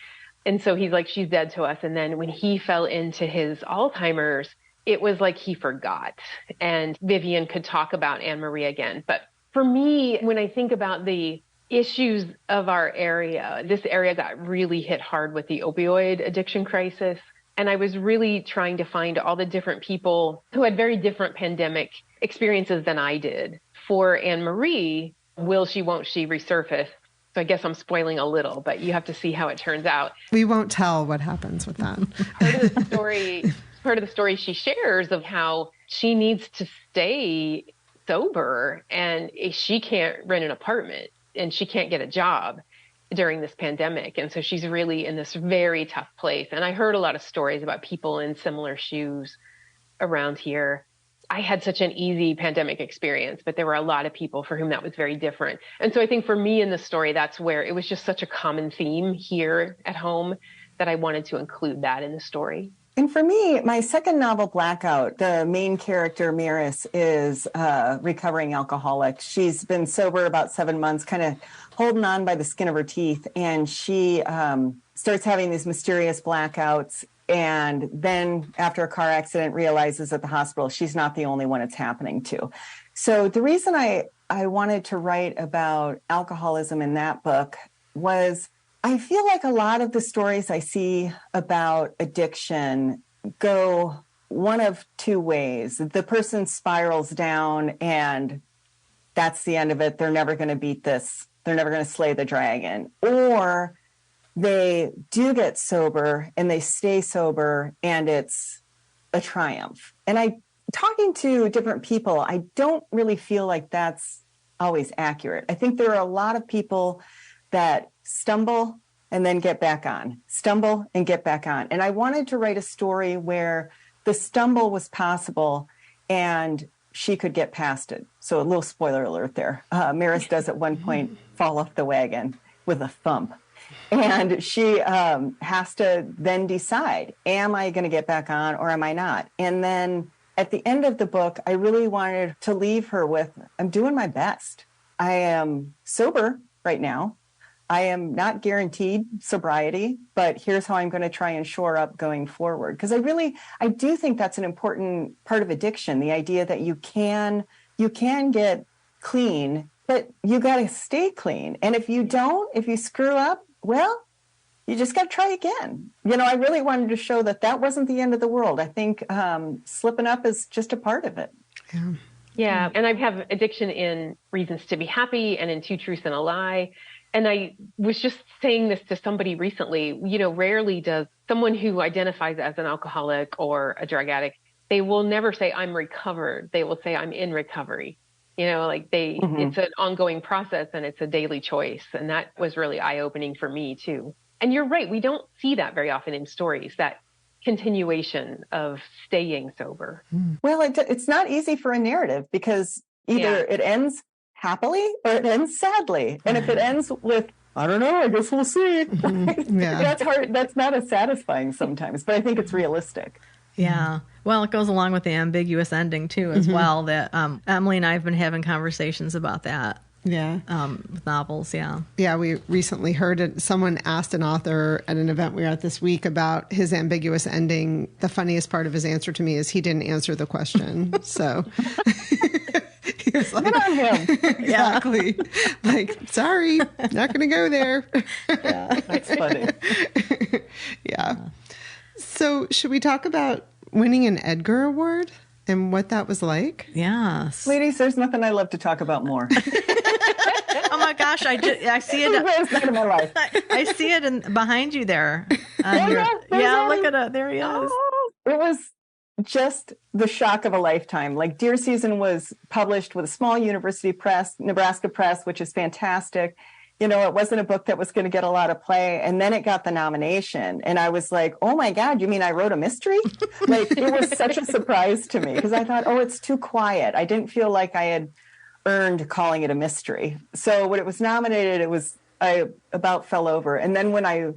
And so he's like, she's dead to us. And then when he fell into his Alzheimer's, it was like he forgot. And Vivian could talk about Anne Marie again. But for me, when I think about the issues of our area, this area got really hit hard with the opioid addiction crisis. And I was really trying to find all the different people who had very different pandemic experiences than I did. For Anne Marie, will she, won't she resurface? So I guess I'm spoiling a little, but you have to see how it turns out. We won't tell what happens with that. Part of the story she shares of how she needs to stay sober and she can't rent an apartment and she can't get a job during this pandemic. And so she's really in this very tough place. And I heard a lot of stories about people in similar shoes around here. I had such an easy pandemic experience, but there were a lot of people for whom that was very different. And so I think for me in the story, that's where it was just such a common theme here at home that I wanted to include that in the story. And for me, my second novel, Blackout, the main character, Maris, is a recovering alcoholic. She's been sober about 7 months, kind of holding on by the skin of her teeth. And she starts having these mysterious blackouts. And then after a car accident, realizes at the hospital she's not the only one it's happening to. So the reason I wanted to write about alcoholism in that book was I feel like a lot of the stories I see about addiction go one of two ways. The person spirals down and that's the end of it. They're never going to beat this. They're never going to slay the dragon. Or they do get sober and they stay sober and it's a triumph. And talking to different people, I don't really feel like that's always accurate. I think there are a lot of people that stumble and then get back on, stumble and get back on. And I wanted to write a story where the stumble was possible and she could get past it. So a little spoiler alert there. Maris does at one point fall off the wagon with a thump. And she has to then decide, am I going to get back on or am I not? And then at the end of the book, I really wanted to leave her with, I'm doing my best. I am sober right now. I am not guaranteed sobriety, but here's how I'm going to try and shore up going forward. Because I do think that's an important part of addiction, the idea that you can get clean, but you got to stay clean. And if you screw up, well, you just got to try again. I really wanted to show that wasn't the end of the world. I think slipping up is just a part of it. Yeah. Yeah. And I have addiction in Reasons to Be Happy and in Two Truths and a Lie. And I was just saying this to somebody recently, rarely does someone who identifies as an alcoholic or a drug addict, they will never say, I'm recovered. They will say, I'm in recovery. It's an ongoing process and it's a daily choice. And that was really eye-opening for me too. And you're right. We don't see that very often in stories, that continuation of staying sober. Well, it's not easy for a narrative because either it ends happily or it ends sadly. And if it ends with, I don't know, I guess we'll see. That's hard. That's not as satisfying sometimes, but I think it's realistic. Yeah. Well, it goes along with the ambiguous ending too, as well, that Emily and I have been having conversations about that. Yeah. With novels. Yeah. Yeah. We recently heard someone asked an author at an event we were at this week about his ambiguous ending. The funniest part of his answer to me is he didn't answer the question. So he was like, good on him. Exactly. Like, sorry, not going to go there. Yeah. That's funny. Yeah. So should we talk about winning an Edgar Award and what that was like? Yes. Ladies, there's nothing I love to talk about more. Oh my gosh, I see it. It's not in my life. I see it behind you there. Look at it. There he is. Oh, it was just the shock of a lifetime. Like Deer Season was published with a small university press, Nebraska Press, which is fantastic. It wasn't a book that was going to get a lot of play. And then it got the nomination. And I was like, oh my God, you mean I wrote a mystery? Like, it was such a surprise to me because I thought, it's too quiet. I didn't feel like I had earned calling it a mystery. So when it was nominated, I about fell over. And then when I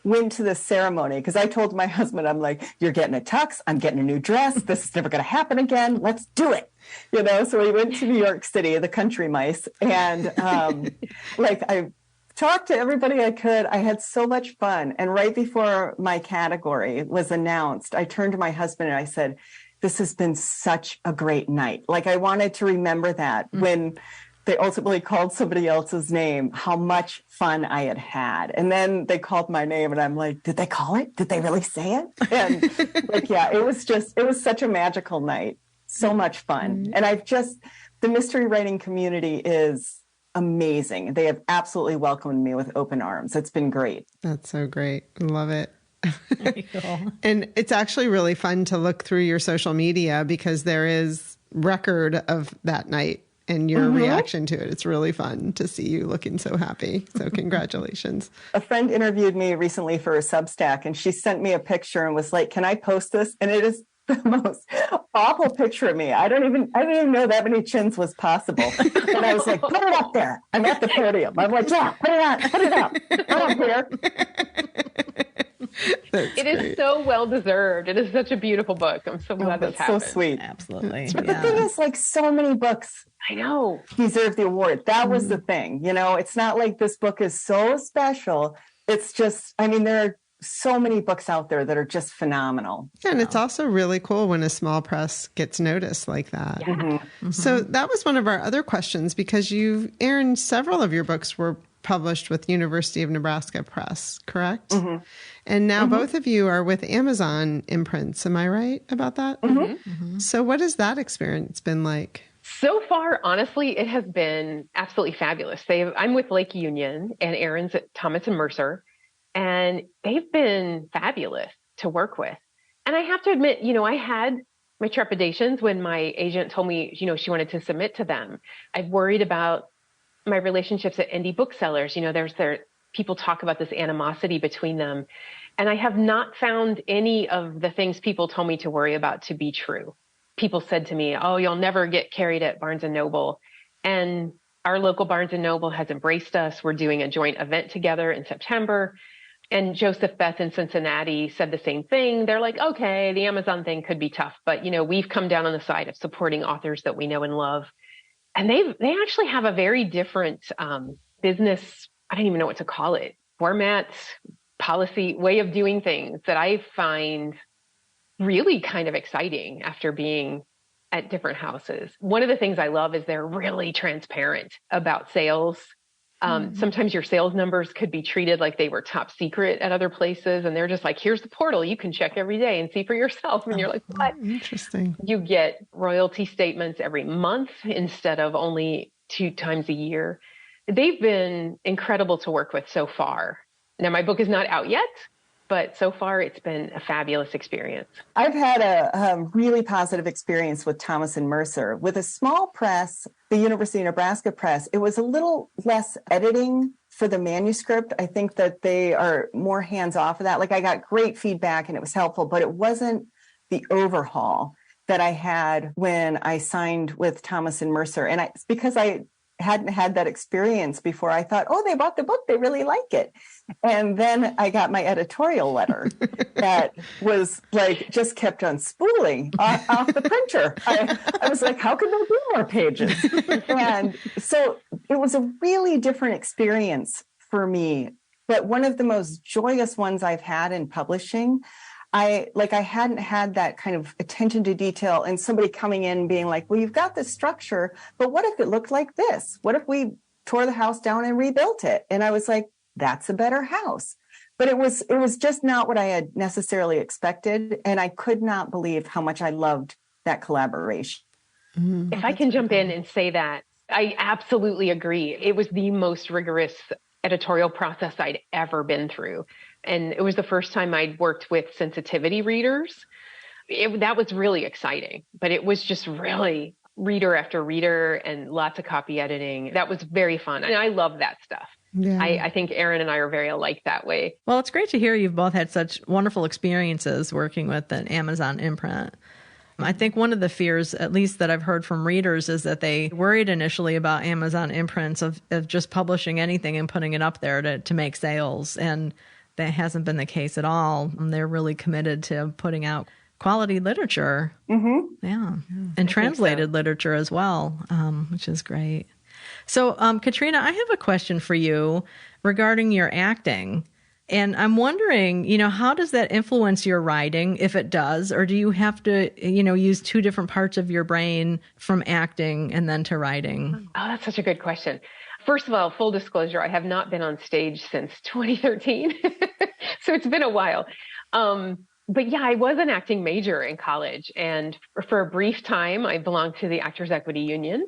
went to the ceremony, because I told my husband, I'm like, you're getting a tux, I'm getting a new dress, this is never going to happen again, let's do it. So we went to New York City, the country mice, and I talked to everybody I could. I had so much fun. And right before my category was announced, I turned to my husband and I said, this has been such a great night. Like, I wanted to remember that when they ultimately called somebody else's name, how much fun I had had. And then they called my name and I'm like, did they call it? Did they really say it? And it was such a magical night. So much fun. And the mystery writing community is amazing. They have absolutely welcomed me with open arms. It's been great. That's so great. I love it. Very cool. And it's actually really fun to look through your social media because there is record of that night and your reaction to it. It's really fun to see you looking so happy. So congratulations. A friend interviewed me recently for a Substack and she sent me a picture and was like, can I post this? And it is the most awful picture of me. I didn't even know that many chins was possible. And I was like, put it up there. I'm at the podium. I'm like, yeah, put it up. Put up here. It is so well deserved. It is such a beautiful book. I'm so glad this happened. So sweet. Absolutely. But the thing is, like, so many books, I know, deserve the award. That was the thing. You know, it's not like this book is so special. It's just, I mean, there are so many books out there that are just phenomenal. And it's also really cool when a small press gets noticed like that. Yeah. Mm-hmm. So that was one of our other questions, because Erin, several of your books were published with University of Nebraska Press, correct? Mm-hmm. And now both of you are with Amazon imprints. Am I right about that? Mm-hmm. Mm-hmm. So what has that experience been like? So far, honestly, it has been absolutely fabulous. I'm with Lake Union, and Erin's at Thomas and Mercer, and they've been fabulous to work with. And I have to admit, I had my trepidations when my agent told me, she wanted to submit to them. I've worried about my relationships at indie booksellers. People talk about this animosity between them, and I have not found any of the things people told me to worry about to be true. People said to me, oh, you'll never get carried at Barnes & Noble. And our local Barnes & Noble has embraced us. We're doing a joint event together in September. And Joseph Beth in Cincinnati said the same thing. They're like, okay, the Amazon thing could be tough, but we've come down on the side of supporting authors that we know and love. And they actually have a very different business, I don't even know what to call it, format, policy, way of doing things that I find really kind of exciting after being at different houses. One of the things I love is they're really transparent about sales. Sometimes your sales numbers could be treated like they were top secret at other places. And they're just like, here's the portal. You can check every day and see for yourself. And you're like, what? Interesting. You get royalty statements every month instead of only 2 times a year. They've been incredible to work with so far. Now, my book is not out yet, but so far it's been a fabulous experience. I've had a really positive experience with Thomas and Mercer. With a small press, the University of Nebraska Press, it was a little less editing for the manuscript. I think that they are more hands-off of that. Like, I got great feedback and it was helpful, but it wasn't the overhaul that I had when I signed with Thomas and Mercer. And it's because I hadn't had that experience before. I thought, oh, they bought the book, they really like it. And then I got my editorial letter that was like, just kept on spooling off the printer. I was like, how could there be more pages? And so it was a really different experience for me, but one of the most joyous ones I've had in publishing. I hadn't had that kind of attention to detail, and somebody coming in being like, well, you've got this structure, but what if it looked like this? What if we tore the house down and rebuilt it? And I was like, that's a better house. But it was just not what I had necessarily expected. And I could not believe how much I loved that collaboration. Mm-hmm. If I can jump in and say that, I absolutely agree. It was the most rigorous editorial process I'd ever been through. And it was the first time I'd worked with sensitivity readers. That was really exciting, but it was just really reader after reader and lots of copy editing. That was very fun. And I love that stuff. Yeah. I think Erin and I are very alike that way. Well, it's great to hear you've both had such wonderful experiences working with an Amazon imprint. I think one of the fears, at least that I've heard from readers, is that they worried initially about Amazon imprints of just publishing anything and putting it up there to make sales. And that hasn't been the case at all. They're really committed to putting out quality literature. Mm-hmm. Yeah. And translated literature as well, which is great. So, Katrina, I have a question for you regarding your acting. And I'm wondering, how does that influence your writing, if it does? Or do you have to, use 2 different parts of your brain from acting and then to writing? Oh, that's such a good question. First of all, full disclosure, I have not been on stage since 2013. So it's been a while. But yeah, I was an acting major in college. And for a brief time, I belonged to the Actors Equity Union.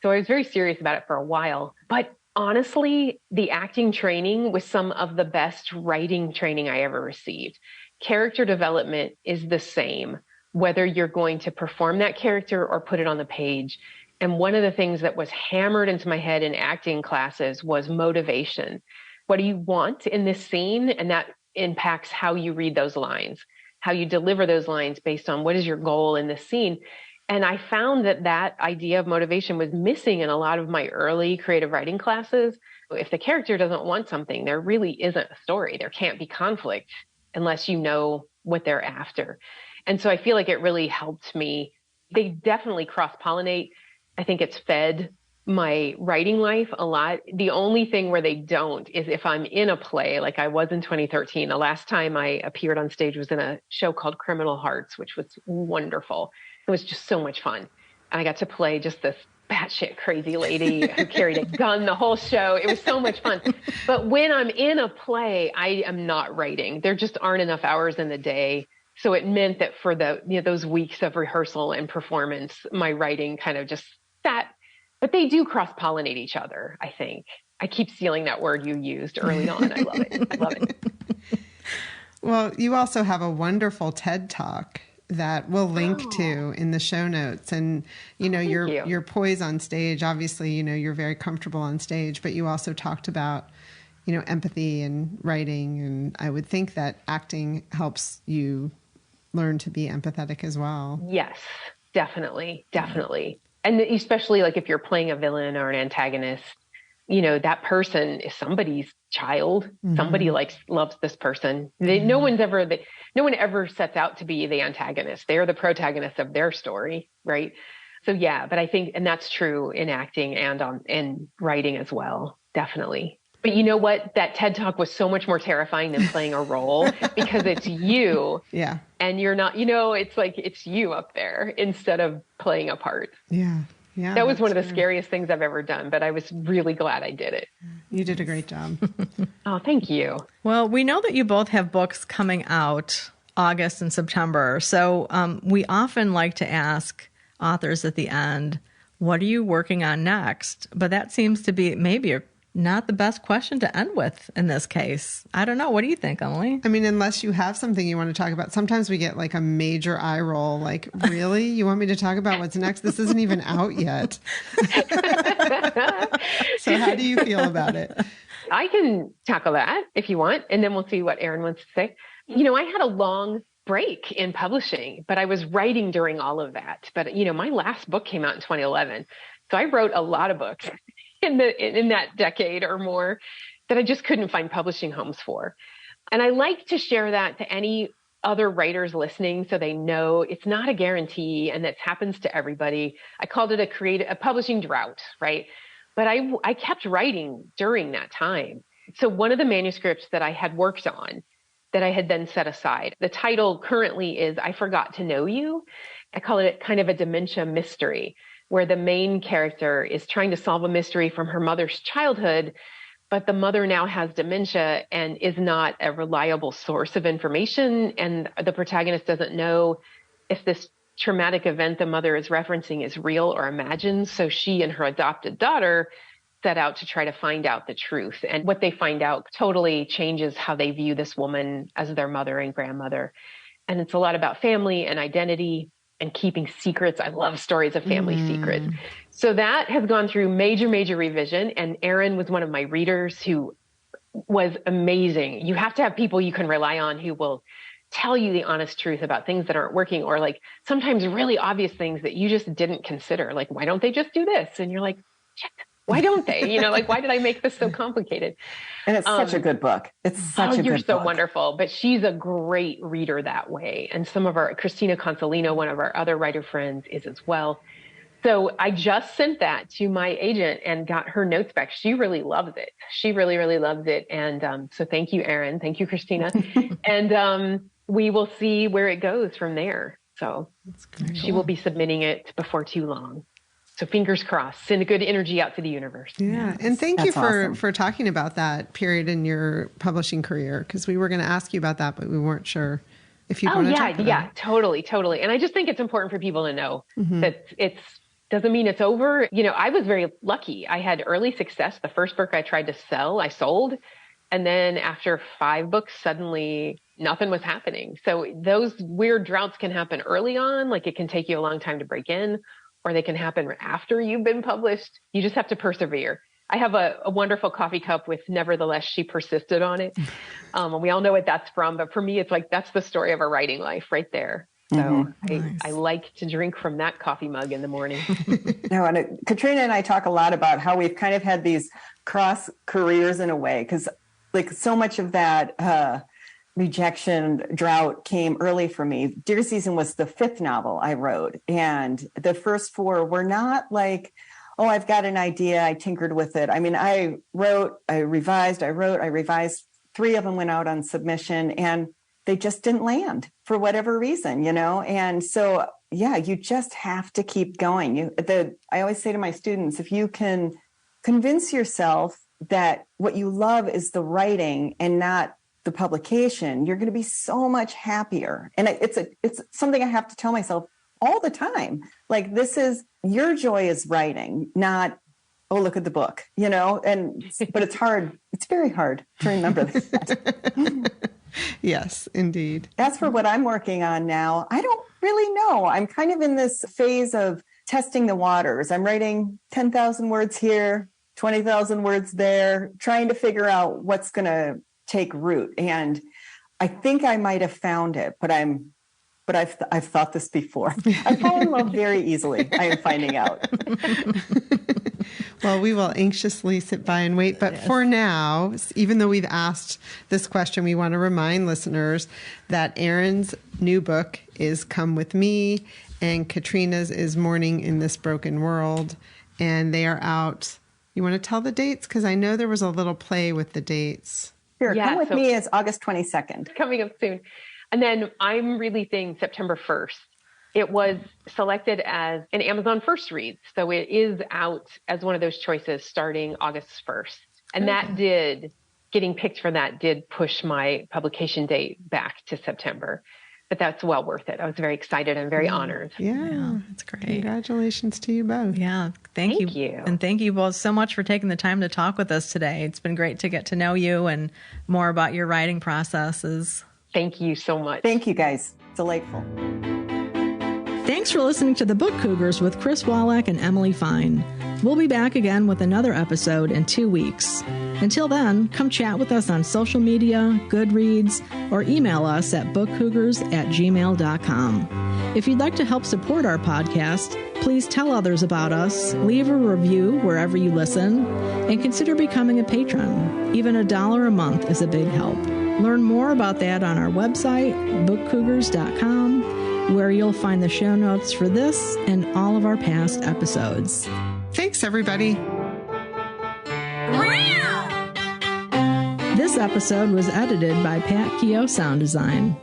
So I was very serious about it for a while. But honestly, the acting training was some of the best writing training I ever received. Character development is the same, whether you're going to perform that character or put it on the page. And one of the things that was hammered into my head in acting classes was motivation. What do you want in this scene? And that impacts how you read those lines. how you deliver those lines based on what is your goal in this scene. And I found that idea of motivation was missing in a lot of my early creative writing classes. If the character doesn't want something, there really isn't a story. There can't be conflict unless you know what they're after. And so I feel like it really helped me. They definitely cross-pollinate. I think it's fed my writing life a lot. The only thing where they don't is if I'm in a play, like I was in 2013. The last time I appeared on stage was in a show called Criminal Hearts, which was wonderful. It was just so much fun. And I got to play just this batshit crazy lady who carried a gun the whole show. It was so much fun. But when I'm in a play, I am not writing. There just aren't enough hours in the day. So it meant that for those weeks of rehearsal and performance, my writing kind of just sat. But they do cross-pollinate each other, I think. I keep stealing that word you used early on. I love it. I love it. Well, you also have a wonderful TED Talk that we'll link to in the show notes. And, your poise on stage, obviously, you're very comfortable on stage, but you also talked about, empathy and writing. And I would think that acting helps you learn to be empathetic as well. Yes, definitely. Definitely. And especially like if you're playing a villain or an antagonist, that person is somebody's child. Mm-hmm. Somebody loves this person. No one ever sets out to be the antagonist. They are the protagonist of their story, right? So yeah, but I think, and that's true in acting and in writing as well, definitely. But you know what? That TED Talk was so much more terrifying than playing a role because it's you. Yeah. And you're not, it's like it's you up there instead of playing a part. Yeah. Yeah. That was one of the scariest things I've ever done, but I was really glad I did it. You did a great job. Oh, thank you. Well, we know that you both have books coming out August and September. So we often like to ask authors at the end, what are you working on next? But that seems to be maybe not the best question to end with in this case. I don't know. What do you think, Emily? I mean, unless you have something you want to talk about. Sometimes we get like a major eye roll. Like, really? You want me to talk about what's next? This isn't even out yet. So how do you feel about it? I can tackle that if you want, and then we'll see what Erin wants to say. I had a long break in publishing, but I was writing during all of that. But, my last book came out in 2011. So I wrote a lot of books in that decade or more that I just couldn't find publishing homes for. And I like to share that to any other writers listening so they know it's not a guarantee and that happens to everybody. I called it a publishing drought, right? But I kept writing during that time. So one of the manuscripts that I had worked on that I had then set aside, the title currently is I Forgot to Know You. I call it kind of a dementia mystery, where the main character is trying to solve a mystery from her mother's childhood, but the mother now has dementia and is not a reliable source of information. And the protagonist doesn't know if this traumatic event the mother is referencing is real or imagined. So she and her adopted daughter set out to try to find out the truth. And what they find out totally changes how they view this woman as their mother and grandmother. And it's a lot about family and identity and keeping secrets. I love stories of family secrets. So that has gone through major, major revision. And Erin was one of my readers who was amazing. You have to have people you can rely on who will tell you the honest truth about things that aren't working, or like sometimes really obvious things that you just didn't consider. Like, why don't they just do this? And you're like, shit, why don't they? Why did I make this so complicated? And it's such a good book. It's such a good book. You're so wonderful. But she's a great reader that way. And Christina Consolino, one of our other writer friends, is as well. So I just sent that to my agent and got her notes back. She really loves it. She really, really loves it. And so thank you, Erin. Thank you, Christina. And we will see where it goes from there. So she will be submitting it before too long. So fingers crossed, send a good energy out to the universe. Yeah. And thank you for talking about that period in your publishing career, because we were going to ask you about that, but we weren't sure if you want to talk about it. Yeah, totally. And I just think it's important for people to know that doesn't mean it's over. I was very lucky. I had early success. The first book I tried to sell, I sold. And then after 5 books, suddenly nothing was happening. So those weird droughts can happen early on. Like it can take you a long time to break in, or they can happen after you've been published. You just have to persevere. I have a wonderful coffee cup with "Nevertheless, She Persisted" on it. And we all know what that's from, but for me, it's like, that's the story of a writing life right there. So Nice. I like to drink from that coffee mug in the morning. No, and Katrina and I talk a lot about how we've kind of had these cross careers in a way, because like so much of that rejection drought came early for me. Deer Season was the 5th novel I wrote, and the first 4 were not like, oh, I've got an idea, I tinkered with it. I mean, I wrote, I revised. 3 of them went out on submission, and they just didn't land for whatever reason, And so, yeah, you just have to keep going. I always say to my students, if you can convince yourself that what you love is the writing and not the publication, you're going to be so much happier. And it's something I have to tell myself all the time. Like, this is your joy is writing, not, oh, look at the book, but it's hard. It's very hard to remember that. Yes, indeed. As for what I'm working on now, I don't really know. I'm kind of in this phase of testing the waters. I'm writing 10,000 words here, 20,000 words there, trying to figure out what's going to take root. And I think I might have found it, but I've thought this before. I fall in love very easily, I am finding out. Well, we will anxiously sit by and wait. But for now, even though we've asked this question, we want to remind listeners that Erin's new book is Come With Me, and Katrina's is Mourning in This Broken World. And they are out. You want to tell the dates? Because I know there was a little play with the dates. Sure. Come With Me is August 22nd. Coming up soon. And then I'm releasing September 1st. It was selected as an Amazon First Read. So it is out as one of those choices starting August 1st. And getting picked for that did push my publication date back to September. But that's well worth it. I was very excited and very honored. Yeah, that's great. Congratulations to you both. Yeah, thank you. And thank you both so much for taking the time to talk with us today. It's been great to get to know you and more about your writing processes. Thank you so much. Thank you, guys. Delightful. Thanks for listening to The Book Cougars with Chris Wallach and Emily Fine. We'll be back again with another episode in 2 weeks. Until then, come chat with us on social media, Goodreads, or email us at bookcougars@gmail.com. If you'd like to help support our podcast, please tell others about us, leave a review wherever you listen, and consider becoming a patron. Even $1 a month is a big help. Learn more about that on our website, bookcougars.com, where you'll find the show notes for this and all of our past episodes. Thanks, everybody. This episode was edited by Pat Keogh Sound Design.